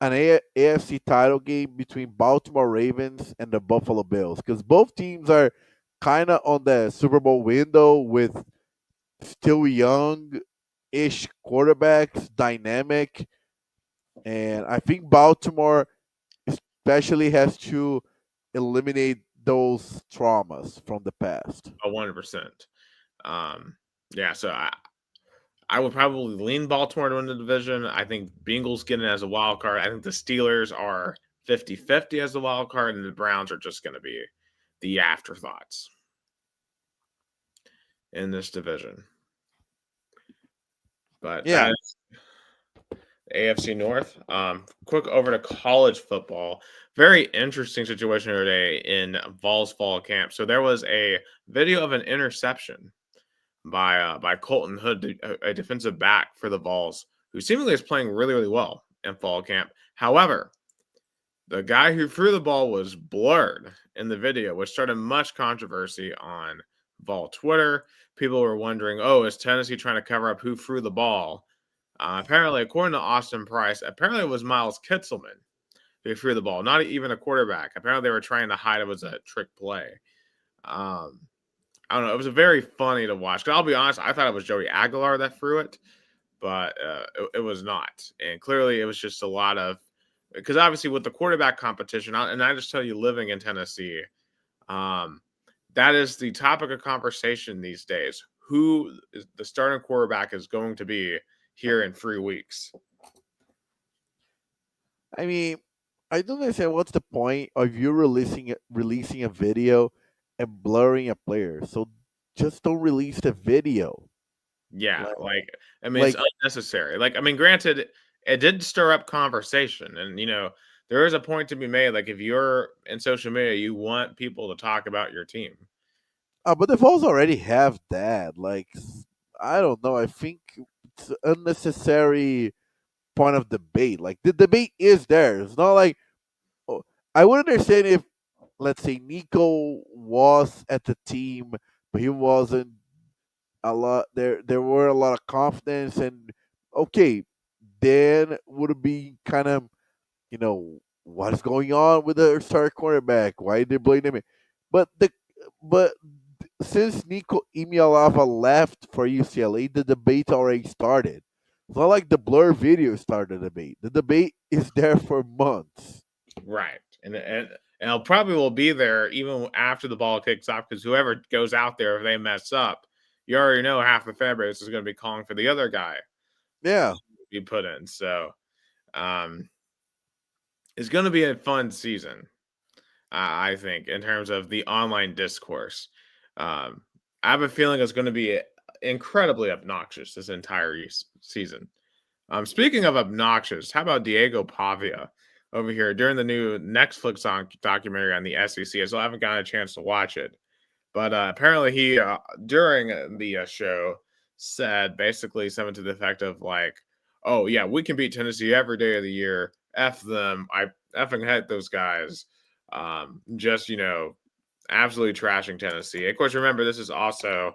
an AFC title game between Baltimore Ravens and the Buffalo Bills because both teams are kind of on the Super Bowl window with still young ish quarterbacks, dynamic. And I think Baltimore especially has to eliminate those traumas from the past. 100%. Um, yeah, so I would probably lean Baltimore to win the division. I think Bengals get in as a wild card. I think the Steelers are 50-50 as a wild card, and the Browns are just going to be the afterthoughts in this division. But Yeah. that is AFC North. Quick over to college football. Very interesting situation today in Vols fall camp. So there was a video of an interception by Colton Hood, a defensive back for the Vols, who seemingly is playing really, really well in fall camp. However, the guy who threw the ball was blurred in the video, which started much controversy on Vol Twitter. People were wondering, oh, is Tennessee trying to cover up who threw the ball? Apparently, according to Austin Price, apparently it was Miles Kitselman who threw the ball, not even a quarterback. Apparently, they were trying to hide it was a trick play. Um, I don't know. It was very funny to watch. 'Cause I'll be honest, I thought it was Joey Aguilar that threw it, but it was not. And clearly, it was just a lot of because obviously with the quarterback competition, and I just tell you, living in Tennessee, um, that is the topic of conversation these days. Who is the starting quarterback is going to be here in 3 weeks? I mean, I don't understand what's the point of you releasing a video and blurring a player. So just don't release the video. Yeah, Like, like I mean, it's like unnecessary. Like I mean, granted, it did stir up conversation, and there is a point to be made. Like if you're in social media, you want people to talk about your team. but the Vols already have that. Like, I don't know. I think it's unnecessary point of debate. Like the debate is there. It's not like oh, I would understand if, let's say, Nico was at the team, but he wasn't a lot. There were a lot of confidence, and okay, then would it be kind of what is going on with the star quarterback? Why they blame him? But the but since Nico Imialava left for UCLA, the debate already started. It's not like the blur video started the debate. The debate is there for months. Right. And it'll probably will be there even after the ball kicks off because whoever goes out there, if they mess up, you already know half the fan base is going to be calling for the other guy Yeah. be put in. So um, it's going to be a fun season, I think, in terms of the online discourse. Um, I have a feeling it's going to be incredibly obnoxious this entire season. Speaking of obnoxious, how about Diego Pavia over here during the new Netflix documentary on the SEC? I still haven't gotten a chance to watch it, but apparently he during the show said basically something to the effect of like, "Oh yeah, we can beat Tennessee every day of the year. F them. I effing hate those guys." Just absolutely trashing Tennessee. Of course, remember this is also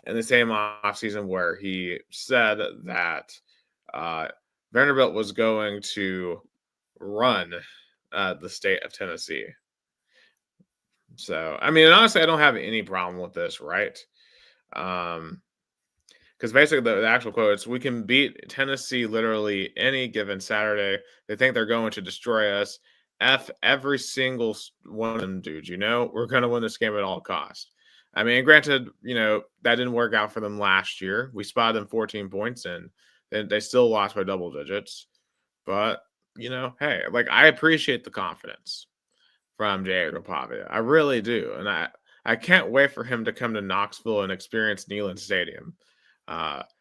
in the same offseason where he said that uh, Vanderbilt was going to run the state of Tennessee. So, I mean, honestly, I don't have any problem with this, right? Um, because basically the actual quote is, "We can beat Tennessee literally any given Saturday. They think they're going to destroy us. F every single one of them, dudes. We're going to win this game at all costs." I mean, granted, that didn't work out for them last year. We spotted them 14 points and they still lost by double digits. But, hey, like I appreciate the confidence from Diego Pavia. I really do. And I can't wait for him to come to Knoxville and experience Neyland Stadium.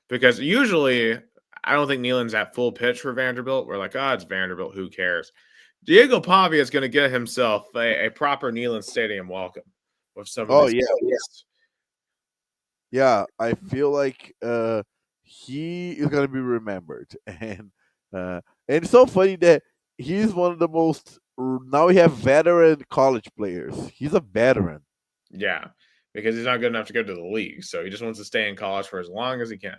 Because usually I don't think Neyland's at full pitch for Vanderbilt. We're like, oh, it's Vanderbilt. Who cares? Diego Pavia is going to get himself a proper Neyland Stadium welcome with some of Oh these yeah. players. Yeah. I feel like he is gonna be remembered, uh, and it's so funny that he's one of the most. Now we have veteran college players. He's a veteran. Yeah, because he's not good enough to go to the league. So he just wants to stay in college for as long as he can.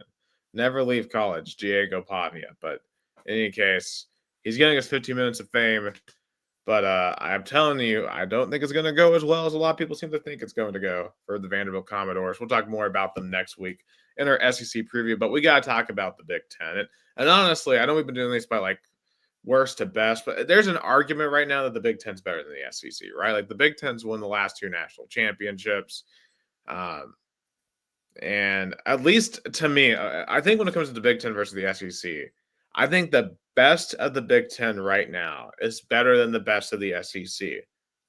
Never leave college, Diego Pavia. But in any case, he's getting us 15 minutes of fame. But I'm telling you, I don't think it's going to go as well as a lot of people seem to think it's going to go for the Vanderbilt Commodores. We'll talk more about them next week in our SEC preview, but we got to talk about the Big Ten. And honestly, I know we've been doing this by like worst to best, but there's an argument right now that the Big Ten's better than the SEC, right? Like the Big Ten's won the last two national championships. Um, and at least to me, I think when it comes to the Big Ten versus the SEC, I think the best of the Big Ten right now is better than the best of the SEC.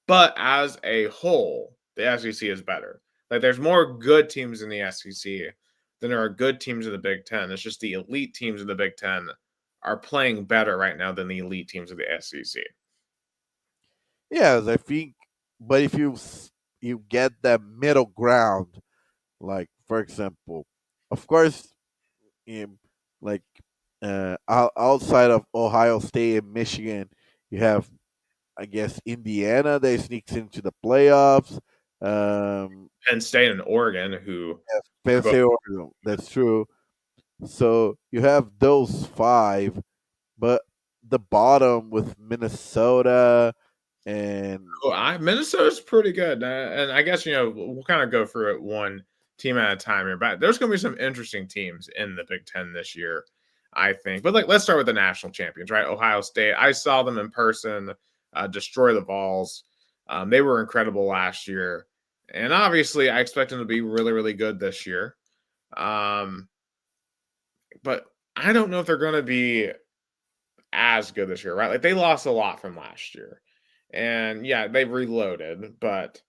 But as a whole, the SEC is better. Like there's more good teams in the SEC than there are good teams in the Big Ten. It's just the elite teams in the Big Ten are playing better right now than the elite teams of the SEC. Yes, I think. But if you get that middle ground, like for example, of course, in like outside of Ohio State and Michigan, you have, I guess, Indiana that sneaks into the playoffs. Um, Penn State and Oregon, who Penn are both State, Oregon, that's true. So you have those five, but the bottom with Minnesota and oh, Minnesota's pretty good, and I guess we'll kind of go through it one team at a time here. But there's going to be some interesting teams in the Big Ten this year, I think. But let's start with the national champions, right? Ohio State. I saw them in person, destroy the Vols. They were incredible last year, and obviously, I expect them to be really, really good this year. Um, but I don't know if they're going to be as good this year, right? Like they lost a lot from last year. And yeah, they've reloaded, but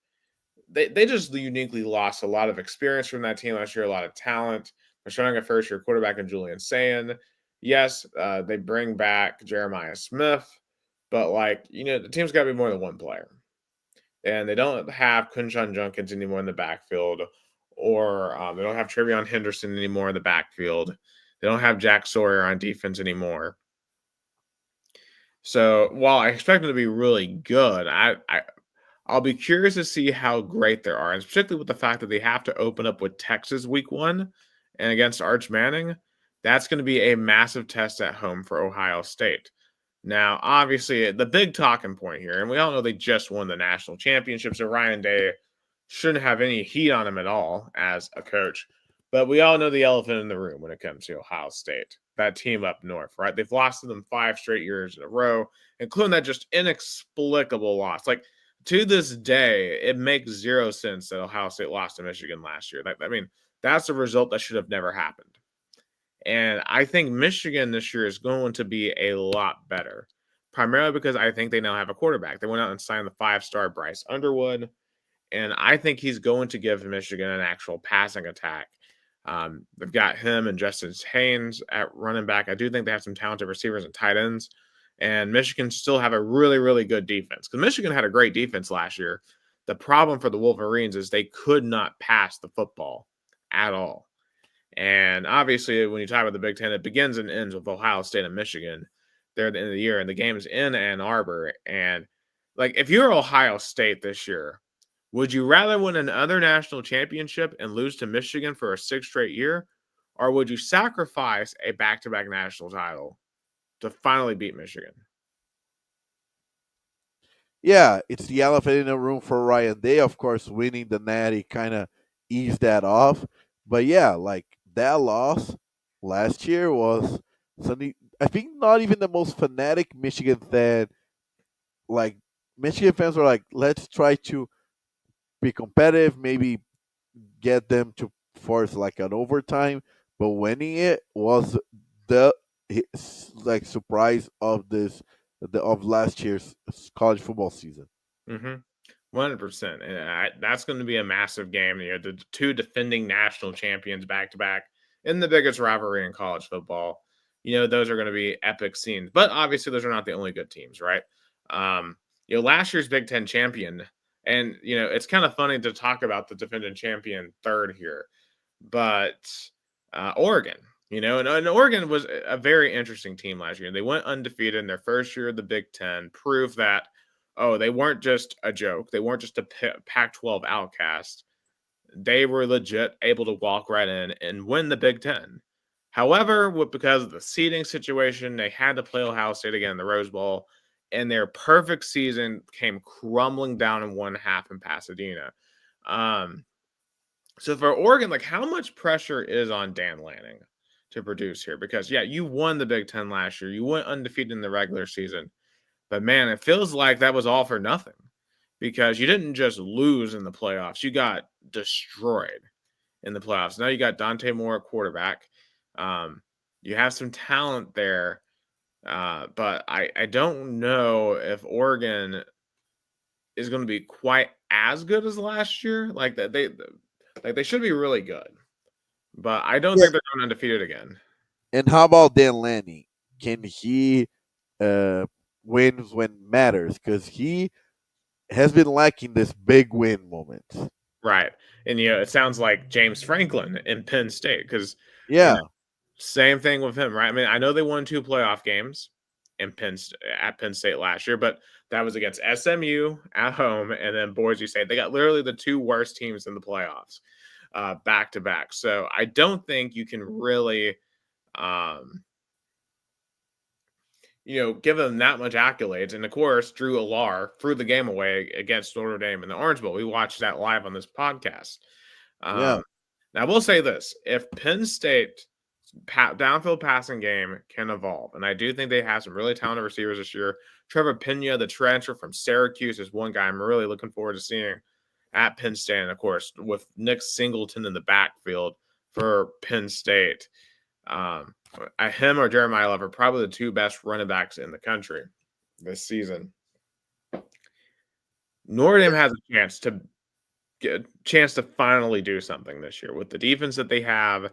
they just uniquely lost a lot of experience from that team last year, a lot of talent. They're starting a first year quarterback in Julian Sayin. Yes, they bring back Jeremiah Smith, but the team's got to be more than one player. And they don't have Kunshan Junkins anymore in the backfield, or they don't have Trevion Henderson anymore in the backfield. They don't have Jack Sawyer on defense anymore. So while I expect them to be really good, I'll be curious to see how great they are, and particularly with the fact that they have to open up with Texas week 1 and against Arch Manning. That's going to be a massive test at home for Ohio State. Now, obviously, the big talking point here, and we all know they just won the national championship, so Ryan Day shouldn't have any heat on him at all as a coach. But we all know the elephant in the room when it comes to Ohio State, that team up north, right? They've lost to them 5 straight years in a row, including that just inexplicable loss. Like to this day, it makes zero sense that Ohio State lost to Michigan last year. I mean, that's a result that should have never happened. And I think Michigan this year is going to be a lot better, primarily because I think they now have a quarterback. They went out and signed the 5-star Bryce Underwood, and I think he's going to give Michigan an actual passing attack. They've got him and Justice Haynes at running back. I do think they have some talented receivers and tight ends, and Michigan still have a really, really good defense because Michigan had a great defense last year. The problem for the Wolverines is they could not pass the football at all. And obviously, when you talk about the Big Ten, it begins and ends with Ohio State and Michigan. They're at the end of the year, and the game's in Ann Arbor. And like, if you're Ohio State this year, would you rather win another national championship and lose to Michigan for a 6th straight year, or would you sacrifice a back-to-back national title to finally beat Michigan? Yeah, it's the elephant in the room for Ryan Day. Of course, winning the Natty kind of eased that off. But yeah, like that loss last year was something. I think not even the most fanatic Michigan fan. Like Michigan fans were like, let's try to be competitive, maybe get them to force like an overtime. But winning it was the like surprise of of last year's college football season. Mm-hmm. 100%. And that's going to be a massive game. You know, the two defending national champions back to back in the biggest rivalry in college football. You know, those are going to be epic scenes. But obviously, those are not the only good teams, right? Last year's Big Ten champion, and it's kind of funny to talk about the defending champion third here, but Oregon. And Oregon was a very interesting team last year. They went undefeated in their first year of the Big Ten, proved that they weren't just a joke. They weren't just a Pac-12 outcast. They were legit able to walk right in and win the Big Ten. However, because of the seeding situation, they had to play Ohio State again in the Rose Bowl, and their perfect season came crumbling down in one half in Pasadena. So for Oregon, like how much pressure is on Dan Lanning to produce here? Because yeah, you won the Big Ten last year. You went undefeated in the regular season. But man, it feels like that was all for nothing because you didn't just lose in the playoffs. You got destroyed in the playoffs. Now you got Dante Moore at quarterback. You have some talent there, but I don't know if Oregon is going to be quite as good as last year. Like that they should be really good, but I don't Yeah. think they're going undefeated again. And how about Dan Lanning? Can he uh, wins when matters? Because he has been lacking this big win moment. Right. And it sounds like James Franklin in Penn State because you Yeah, same thing with him, right? I mean, I know they won 2 playoff games at Penn State last year, but that was against SMU at home and then Boise State. They got literally the 2 worst teams in the playoffs back to back. So I don't think you can really, um, give them that much accolades. And of course, Drew Alar threw the game away against Notre Dame in the Orange Bowl. We watched that live on this podcast. yeah, Now, I will say this: if Penn State downfield passing game can evolve. And I do think they have some really talented receivers this year. Trevor Pena, the transfer from Syracuse, is one guy I'm really looking forward to seeing at Penn State. And of course, with Nick Singleton in the backfield for Penn State, him or Jeremiah Love are probably the 2 best running backs in the country this season. Notre Dame has a chance to finally do something this year with the defense that they have.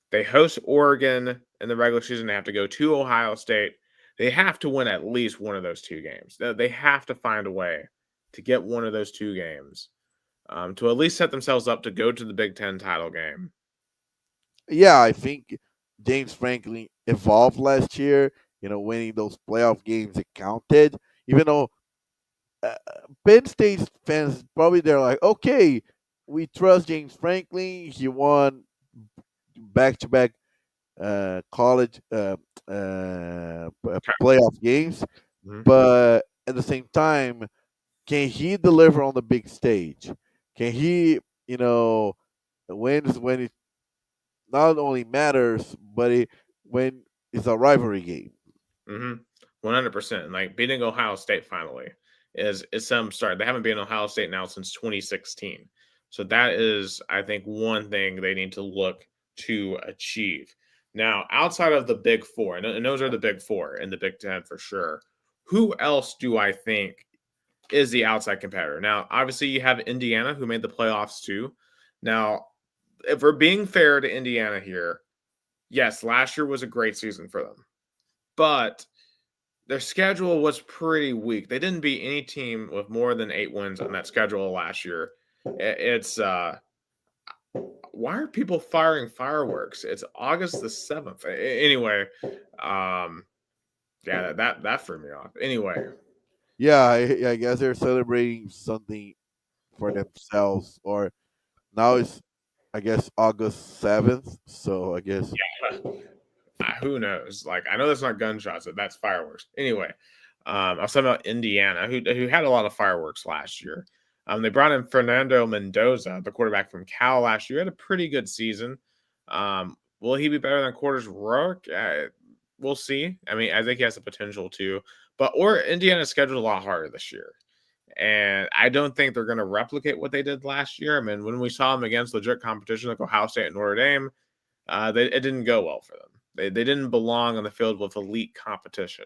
They host Oregon in the regular season. They have to go to Ohio State. They have to win at least one of those 2 games. They have to find a way to get one of those 2 games to at least set themselves up to go to the Big Ten title game. yeah. I think James Franklin evolved last year. Winning those playoff games, it counted. Even though uh, Penn State fans probably they're like, okay, we trust James Franklin. He won back to back college playoff games, Mhm. but at the same time, can he deliver on the big stage? Can he, wins when not only matters, but when it's a rivalry game. 100%. Like beating Ohio State finally is some start. They haven't beaten Ohio State now since 2016. So that is, I think, one thing they need to look to achieve. Now, outside of the Big Four, and those are the Big Four in the Big Ten for sure. Who else do I think is the outside competitor? Now, obviously, you have Indiana who made the playoffs too. Now, if we're being fair to Indiana here, yes, last year was a great season for them, but their schedule was pretty weak. They didn't beat any team with more than 8 wins on that schedule last year. It's why are people firing fireworks? It's August the 7th. Anyway, yeah, that threw me off. Anyway, Yeah, I guess they're celebrating something for themselves. Or now it's, I guess, August 7th. So I guess, who knows? Like, I know that's not gunshots, but that's fireworks. Anyway, I was talking about Indiana, who had a lot of fireworks last year. They brought in Fernando Mendoza, the quarterback from Cal last year. Had a pretty good season. Will he be better than Quarters Rourke? We'll see. I mean, I think he has the potential to. But or Indiana's scheduled a lot harder this year. And I don't think they're going to replicate what they did last year. I mean, when we saw them against legit competition like Ohio State and Notre Dame, it didn't go well for them. They didn't belong on the field with elite competition.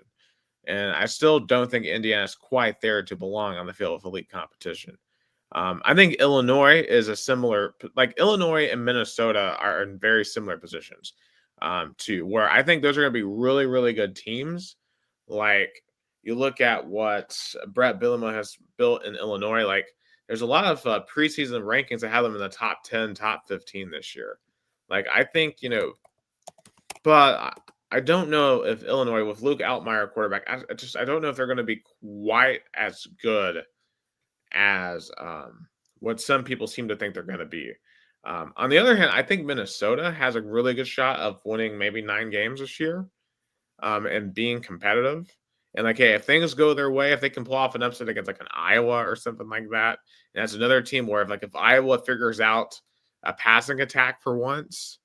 And I still don't think Indiana's quite there to belong on the field with elite competition. I think Illinois is a similar, like Illinois and Minnesota are in very similar positions to where I think those are going to be really, really good teams. Like you look at what Brett Bielema has built in Illinois, like there's a lot of preseason rankings that have them in the top 10, top 15 this year. Like I think, but I don't know if Illinois with Luke Altmaier quarterback, I don't know if they're going to be quite as good as what some people seem to think they're going to be. On the other hand, I think Minnesota has a really good shot of winning maybe 9 games this year and being competitive. And like, hey, if things go their way, if they can pull off an upset against like an Iowa or something like that, and that's another team where if Iowa figures out a passing attack for once,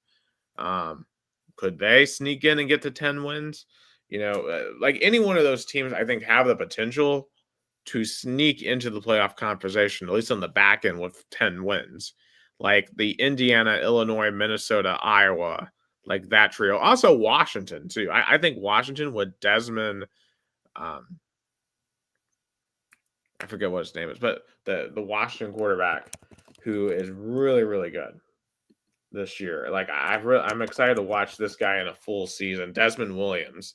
could they sneak in and get to 10 wins? Like any one of those teams, I think have the potential to sneak into the playoff conversation, at least on the back end with 10 wins. Like the Indiana, Illinois, Minnesota, Iowa, like that trio. Also Washington, too. I think Washington with Desmond, I forget what his name is, but the Washington quarterback who is really, really good this year. Like I'm excited to watch this guy in a full season. Desmond Williams.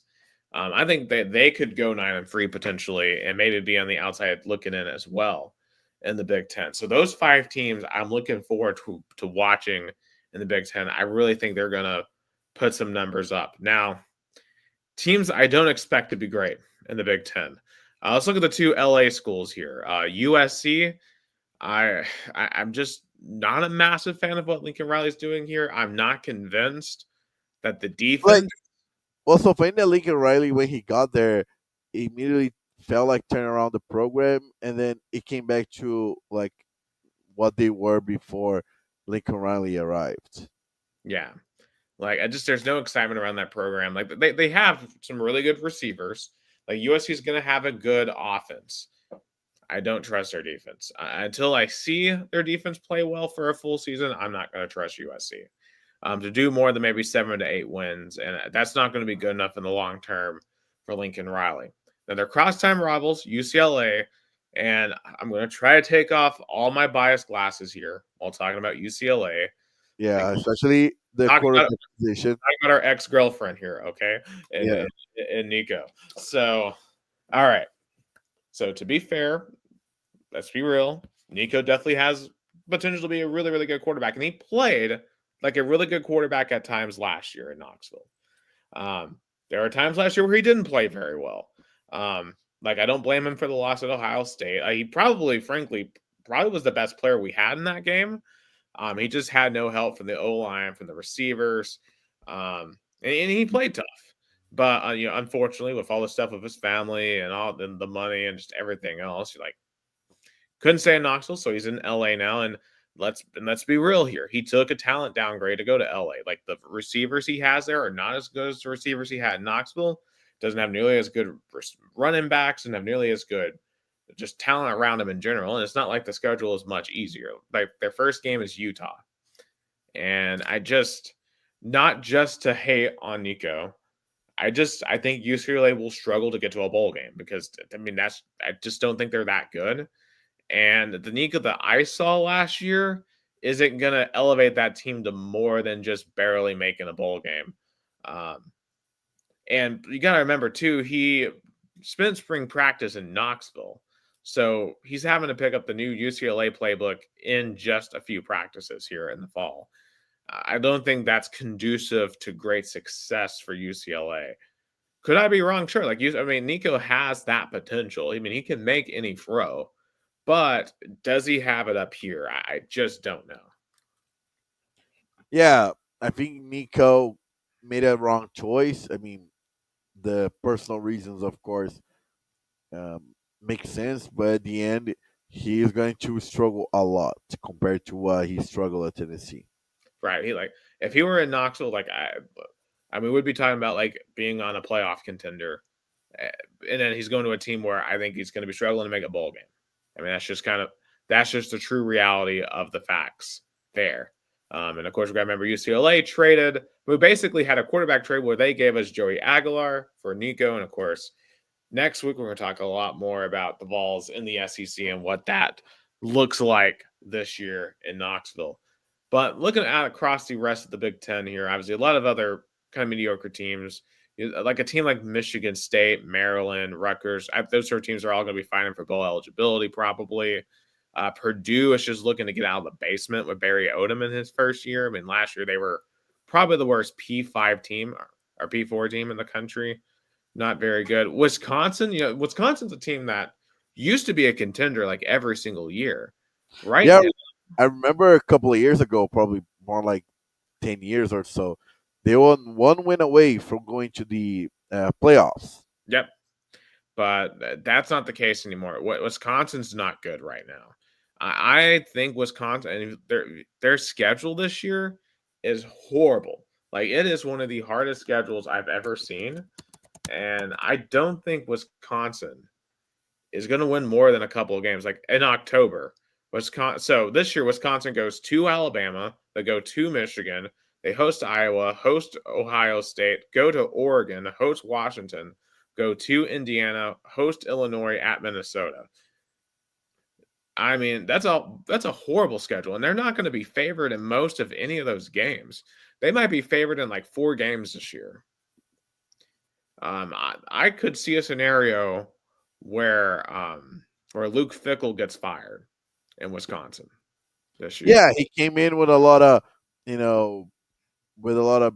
I think they could go 9-3 potentially, and maybe be on the outside looking in as well in the Big Ten. So those 5 teams, I'm looking forward to watching in the Big Ten. I really think they're gonna put some numbers up. Now, teams I don't expect to be great in the Big Ten. Let's look at the 2 LA schools here. USC. I'm just not a massive fan of what Lincoln Riley's doing here. I'm not convinced that the like, defense. also finding that Lincoln Riley when he got there, immediately felt like turning around the program, and then it came back to like what they were before Lincoln Riley arrived. Yeah, like there's no excitement around that program. Like they have some really good receivers. Like USC is going to have a good offense. I don't trust their defense until I see their defense play well for a full season. I'm not going to trust USC to do more than maybe 7 to 8 wins, and that's not going to be good enough in the long term for Lincoln Riley. Now they're cross-time rivals, UCLA, and I'm going to try to take off all my biased glasses here while talking about UCLA. And Yeah, especially the talking about, quarterback position. talking about our ex-girlfriend here, okay, Yeah, and Nico. So, all right. So to be fair, let's be real. Nico definitely has potential to be a really, really good quarterback, and he played like a really good quarterback at times last year in Knoxville. There are times last year where he didn't play very well. Like I don't blame him for the loss at Ohio State. He frankly, was the best player we had in that game. He just had no help from the O line, from the receivers, and he played tough. But unfortunately, with all the stuff with his family and all the money and just everything else, couldn't stay in Knoxville, so he's in LA now. And let's be real here. He took a talent downgrade to go to LA. Like the receivers he has there are not as good as the receivers he had in Knoxville. Doesn't have nearly as good running backs and have nearly as good just talent around him in general. And it's not like the schedule is much easier. Like their first game is Utah. And not just to hate on Nico, I think UCLA will struggle to get to a bowl game because I just don't think they're that good. And the Nico that I saw last year isn't going to elevate that team to more than just barely making a bowl game. And you got to remember, too, he spent spring practice in Knoxville. So he's having to pick up the new UCLA playbook in just a few practices here in the fall. I don't think that's conducive to great success for UCLA. Could I be wrong? Sure. Nico has that potential. I mean, he can make any throw. But does he have it up here? I just don't know. Yeah, I think Nico made a wrong choice. I mean, the personal reasons, of course, make sense, but at the end, he is going to struggle a lot compared to what he struggled at Tennessee. Right. If he were in Knoxville, we'd be talking about like being on a playoff contender, and then he's going to a team where I think he's going to be struggling to make a bowl game. I mean, that's just the true reality of the facts there. And of course, we got to remember UCLA traded. We basically had a quarterback trade where they gave us Joey Aguilar for Nico. And of course, next week, we're going to talk a lot more about the Vols in the SEC and what that looks like this year in Knoxville. But looking at across the rest of the Big Ten here, obviously a lot of other kind of mediocre teams, like a team like Michigan State, Maryland, Rutgers. Those sort of teams are all going to be fighting for bowl eligibility probably. Purdue is just looking to get out of the basement with Barry Odom in his first year. I mean, last year they were probably the worst P5 team or P4 team in the country. Not very good. Wisconsin, Wisconsin's a team that used to be a contender like every single year. Right Yeah, now, I remember a couple of years ago, probably more like 10 years or so, they were one win away from going to the playoffs. yep. But that's not the case anymore. Wisconsin's not good right now. I think Wisconsin, their schedule this year is horrible. Like it is one of the hardest schedules I've ever seen, and I don't think Wisconsin is going to win more than a couple of games. Like in October, Wisconsin. So this year, Wisconsin goes to Alabama. They go to Michigan. They host Iowa, host Ohio State, go to Oregon, host Washington, go to Indiana, host Illinois at Minnesota. I mean, that's a horrible schedule, and they're not going to be favored in most of any of those games. They might be favored in like 4 games this year. I could see a scenario where Luke Fickell gets fired in Wisconsin this year. Yeah, he came in with a lot of, you know, with a lot of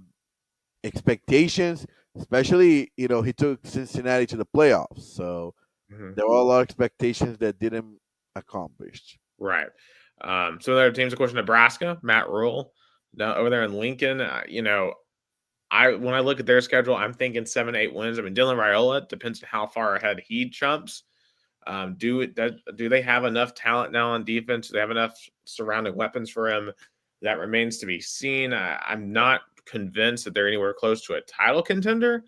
expectations, especially, he took Cincinnati to the playoffs. So there were a lot of expectations that didn't accomplish. Right. Some other teams, of course, Nebraska, Matt Rule, over there in Lincoln. When I look at their schedule, I'm thinking 7-8 wins. I mean, Dylan Raiola, depends on how far ahead he jumps. Do they have enough talent now on defense? Do they have enough surrounding weapons for him? That remains to be seen. I'm not convinced that they're anywhere close to a title contender,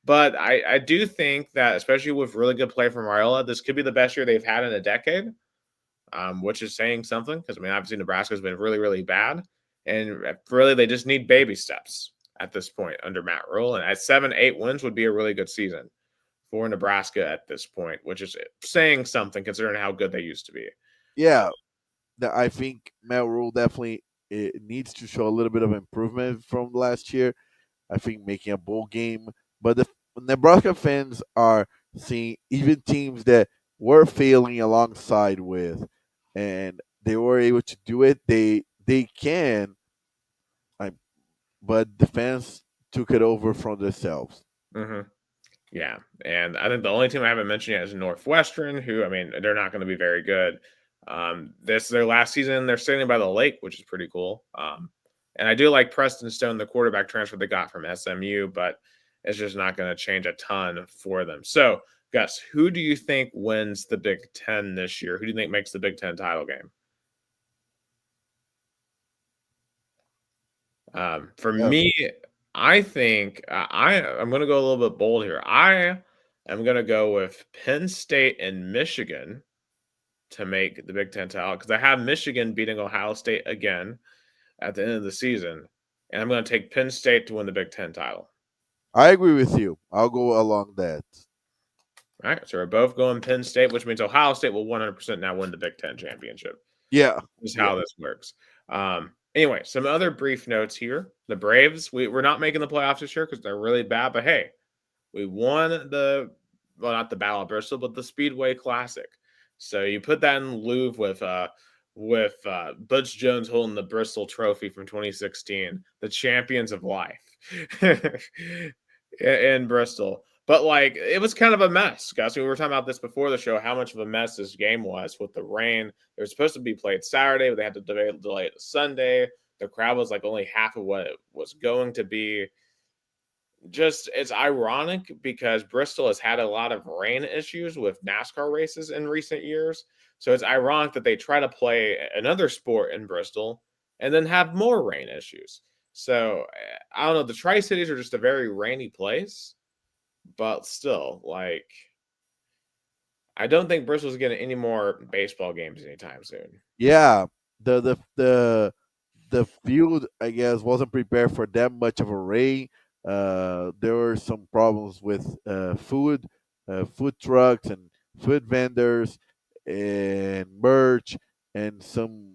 but I do think that, especially with really good play from Raiola, this could be the best year they've had in a decade, which is saying something because, obviously Nebraska's been really, really bad, and really they just need baby steps at this point under Matt Rule, and at 7-8 wins would be a really good season for Nebraska at this point, which is saying something considering how good they used to be. Yeah, I think Matt Rule definitely needs to show a little bit of improvement from last year. I think making a bowl game, but the Nebraska fans are seeing even teams that were failing alongside with, and they were able to do it. They can, but the fans took it over from themselves. Mm-hmm. Yeah, and I think the only team I haven't mentioned yet is Northwestern, who, they're not going to be very good. This is their last season. They're sitting by the lake, which is pretty cool. And I do like Preston Stone, the quarterback transfer they got from SMU, but it's just not going to change a ton for them. So, Gus, who do you think wins the Big Ten this year? Who do you think makes the Big Ten title game? For Yeah. me, I think I'm going to go a little bit bold here. I am going to go with Penn State and Michigan to make the Big Ten title because I have Michigan beating Ohio State again at the end of the season, and I'm going to take Penn State to win the Big Ten title. I agree with you. I'll go along that. All right, so we're both going Penn State, which means Ohio State will 100% now win the Big Ten championship. Yeah. Is Yeah. how this works. Anyway, some other brief notes here. The Braves, we're not making the playoffs this year because they're really bad, but hey, we won not the Battle of Bristol, but the Speedway Classic. So you put that in Louvre with Butch Jones holding the Bristol Trophy from 2016, the champions of life in Bristol. But like it was kind of a mess, guys. We were talking about this before the show, how much of a mess this game was with the rain. They were supposed to be played Saturday, but they had to delay it to Sunday. The crowd was like only half of what it was going to be. Just it's ironic because Bristol has had a lot of rain issues with NASCAR races in recent years. So it's ironic that they try to play another sport in Bristol and then have more rain issues. So I don't know. The Tri Cities are just a very rainy place, but still, like, I don't think Bristol's getting any more baseball games anytime soon. Yeah. The field, I guess, wasn't prepared for that much of a rain. There were some problems with food trucks and food vendors and merch and some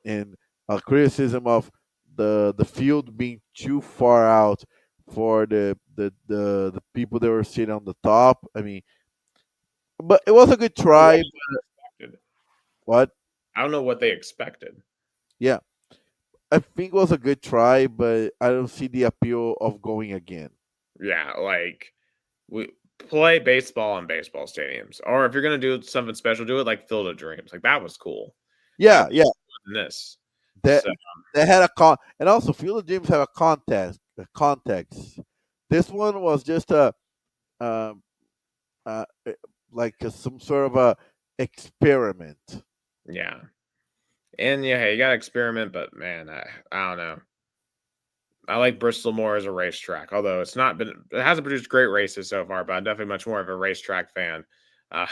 and a criticism of the field being too far out for the people that were sitting on the top. I mean, but it was a good I don't know try. what they expected. What? I don't know what they expected. Yeah, I think it was a good try, but I don't see the appeal of going again. Yeah, like we play baseball in baseball stadiums, or if you're gonna do something special, do it like Field of Dreams. Like that was cool. Yeah, yeah. This, That so they had a and also Field of Dreams have a contest, a context. This one was just a um, uh, like some sort of a experiment. yeah, and yeah, hey, you got to experiment, but man, I don't know. I like Bristol more as a racetrack, although it hasn't produced great races so far. But I'm definitely much more of a racetrack fan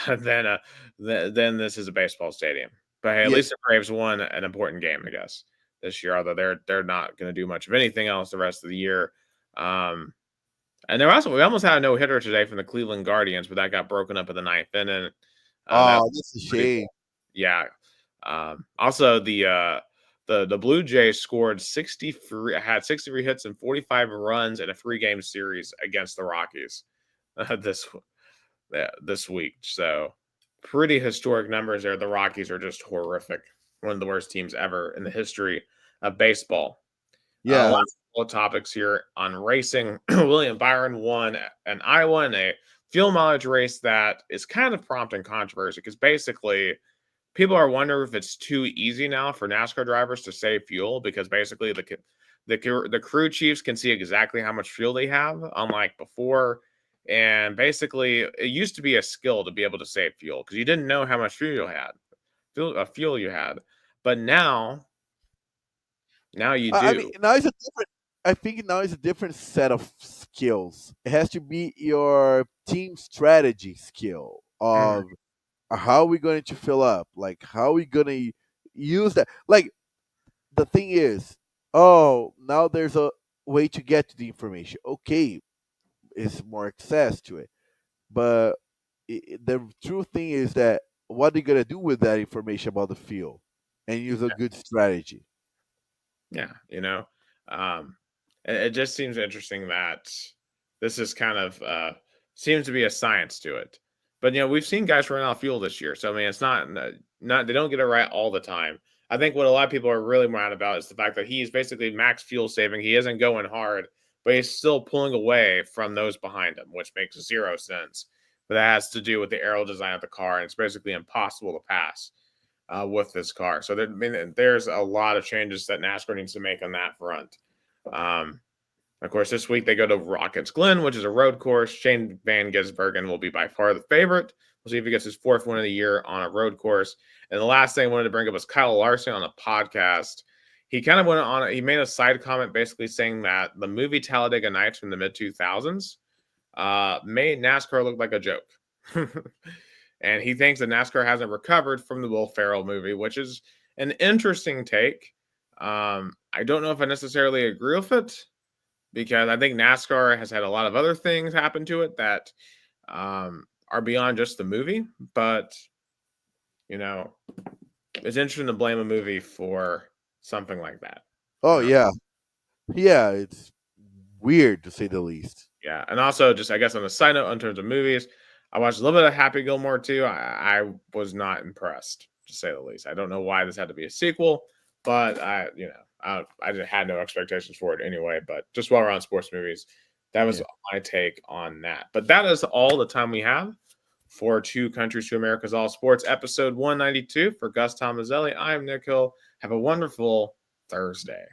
than than this is a baseball stadium. But hey, at Yeah. least the Braves won an important game, I guess, this year. Although they're not going to do much of anything else the rest of the year. And we almost had a no hitter today from the Cleveland Guardians, but that got broken up in the ninth inning. That Oh, was that's a pretty shame. yeah. Also, the Blue Jays scored 63, had 63 hits and 45 runs in a 3-game series against the Rockies this this week. So pretty historic numbers there. The Rockies are just horrific. One of the worst teams ever in the history of baseball. Yeah. Last couple of topics here on racing. William Byron won an Iowa in a fuel mileage race that is kind of prompting controversy because basically people are wondering if it's too easy now for NASCAR drivers to save fuel because basically the crew chiefs can see exactly how much fuel they have, unlike before. And basically, it used to be a skill to be able to save fuel because you didn't know how much fuel you had. But now you I mean, do. now it's a different. I think now it's a different set of skills. It has to be your team strategy skill Mhm. of how are we going to fill up, like how are we going to use that. Like the thing is, oh, now there's a way to get to the information. Okay, it's more access to it, but the true thing is that what are you gonna do with that information about the field and use a good strategy? Yeah, um, it just seems interesting that this is kind of seems to be a science to it. But we've seen guys run out of fuel this year, so I mean, it's not they don't get it right all the time. I think what a lot of people are really mad about is the fact that he's basically max fuel saving. He isn't going hard, but he's still pulling away from those behind him, which makes zero sense. But that has to do with the aero design of the car, and it's basically impossible to pass with this car. So there's a lot of changes that NASCAR needs to make on that front. Um, of course, this week they go to Rockets Glen, which is a road course. Shane Van Gisbergen will be by far the favorite. We'll see if he gets his 4th win of the year on a road course. And the last thing I wanted to bring up was Kyle Larson on a podcast. he kind of went on. He made a side comment basically saying that the movie Talladega Nights from the mid 2000s made NASCAR look like a joke. And he thinks that NASCAR hasn't recovered from the Will Ferrell movie, which is an interesting take. I don't know if I necessarily agree with it because I think NASCAR has had a lot of other things happen to it that are beyond just the movie. But, you know, it's interesting to blame a movie for something like that. Oh yeah, yeah. It's weird to say the least. Yeah, and also just I guess on a side note in terms of movies, I watched a little bit of Happy Gilmore too. I was not impressed to say the least. I don't know why this had to be a sequel, but I just had no expectations for it anyway. But just while we're on sports movies, that was my take on that. But that is all the time we have for Two Countries, Two Americas, All Sports, episode 192. For Gus Tomazelli, I am Nick Hill. Have a wonderful Thursday.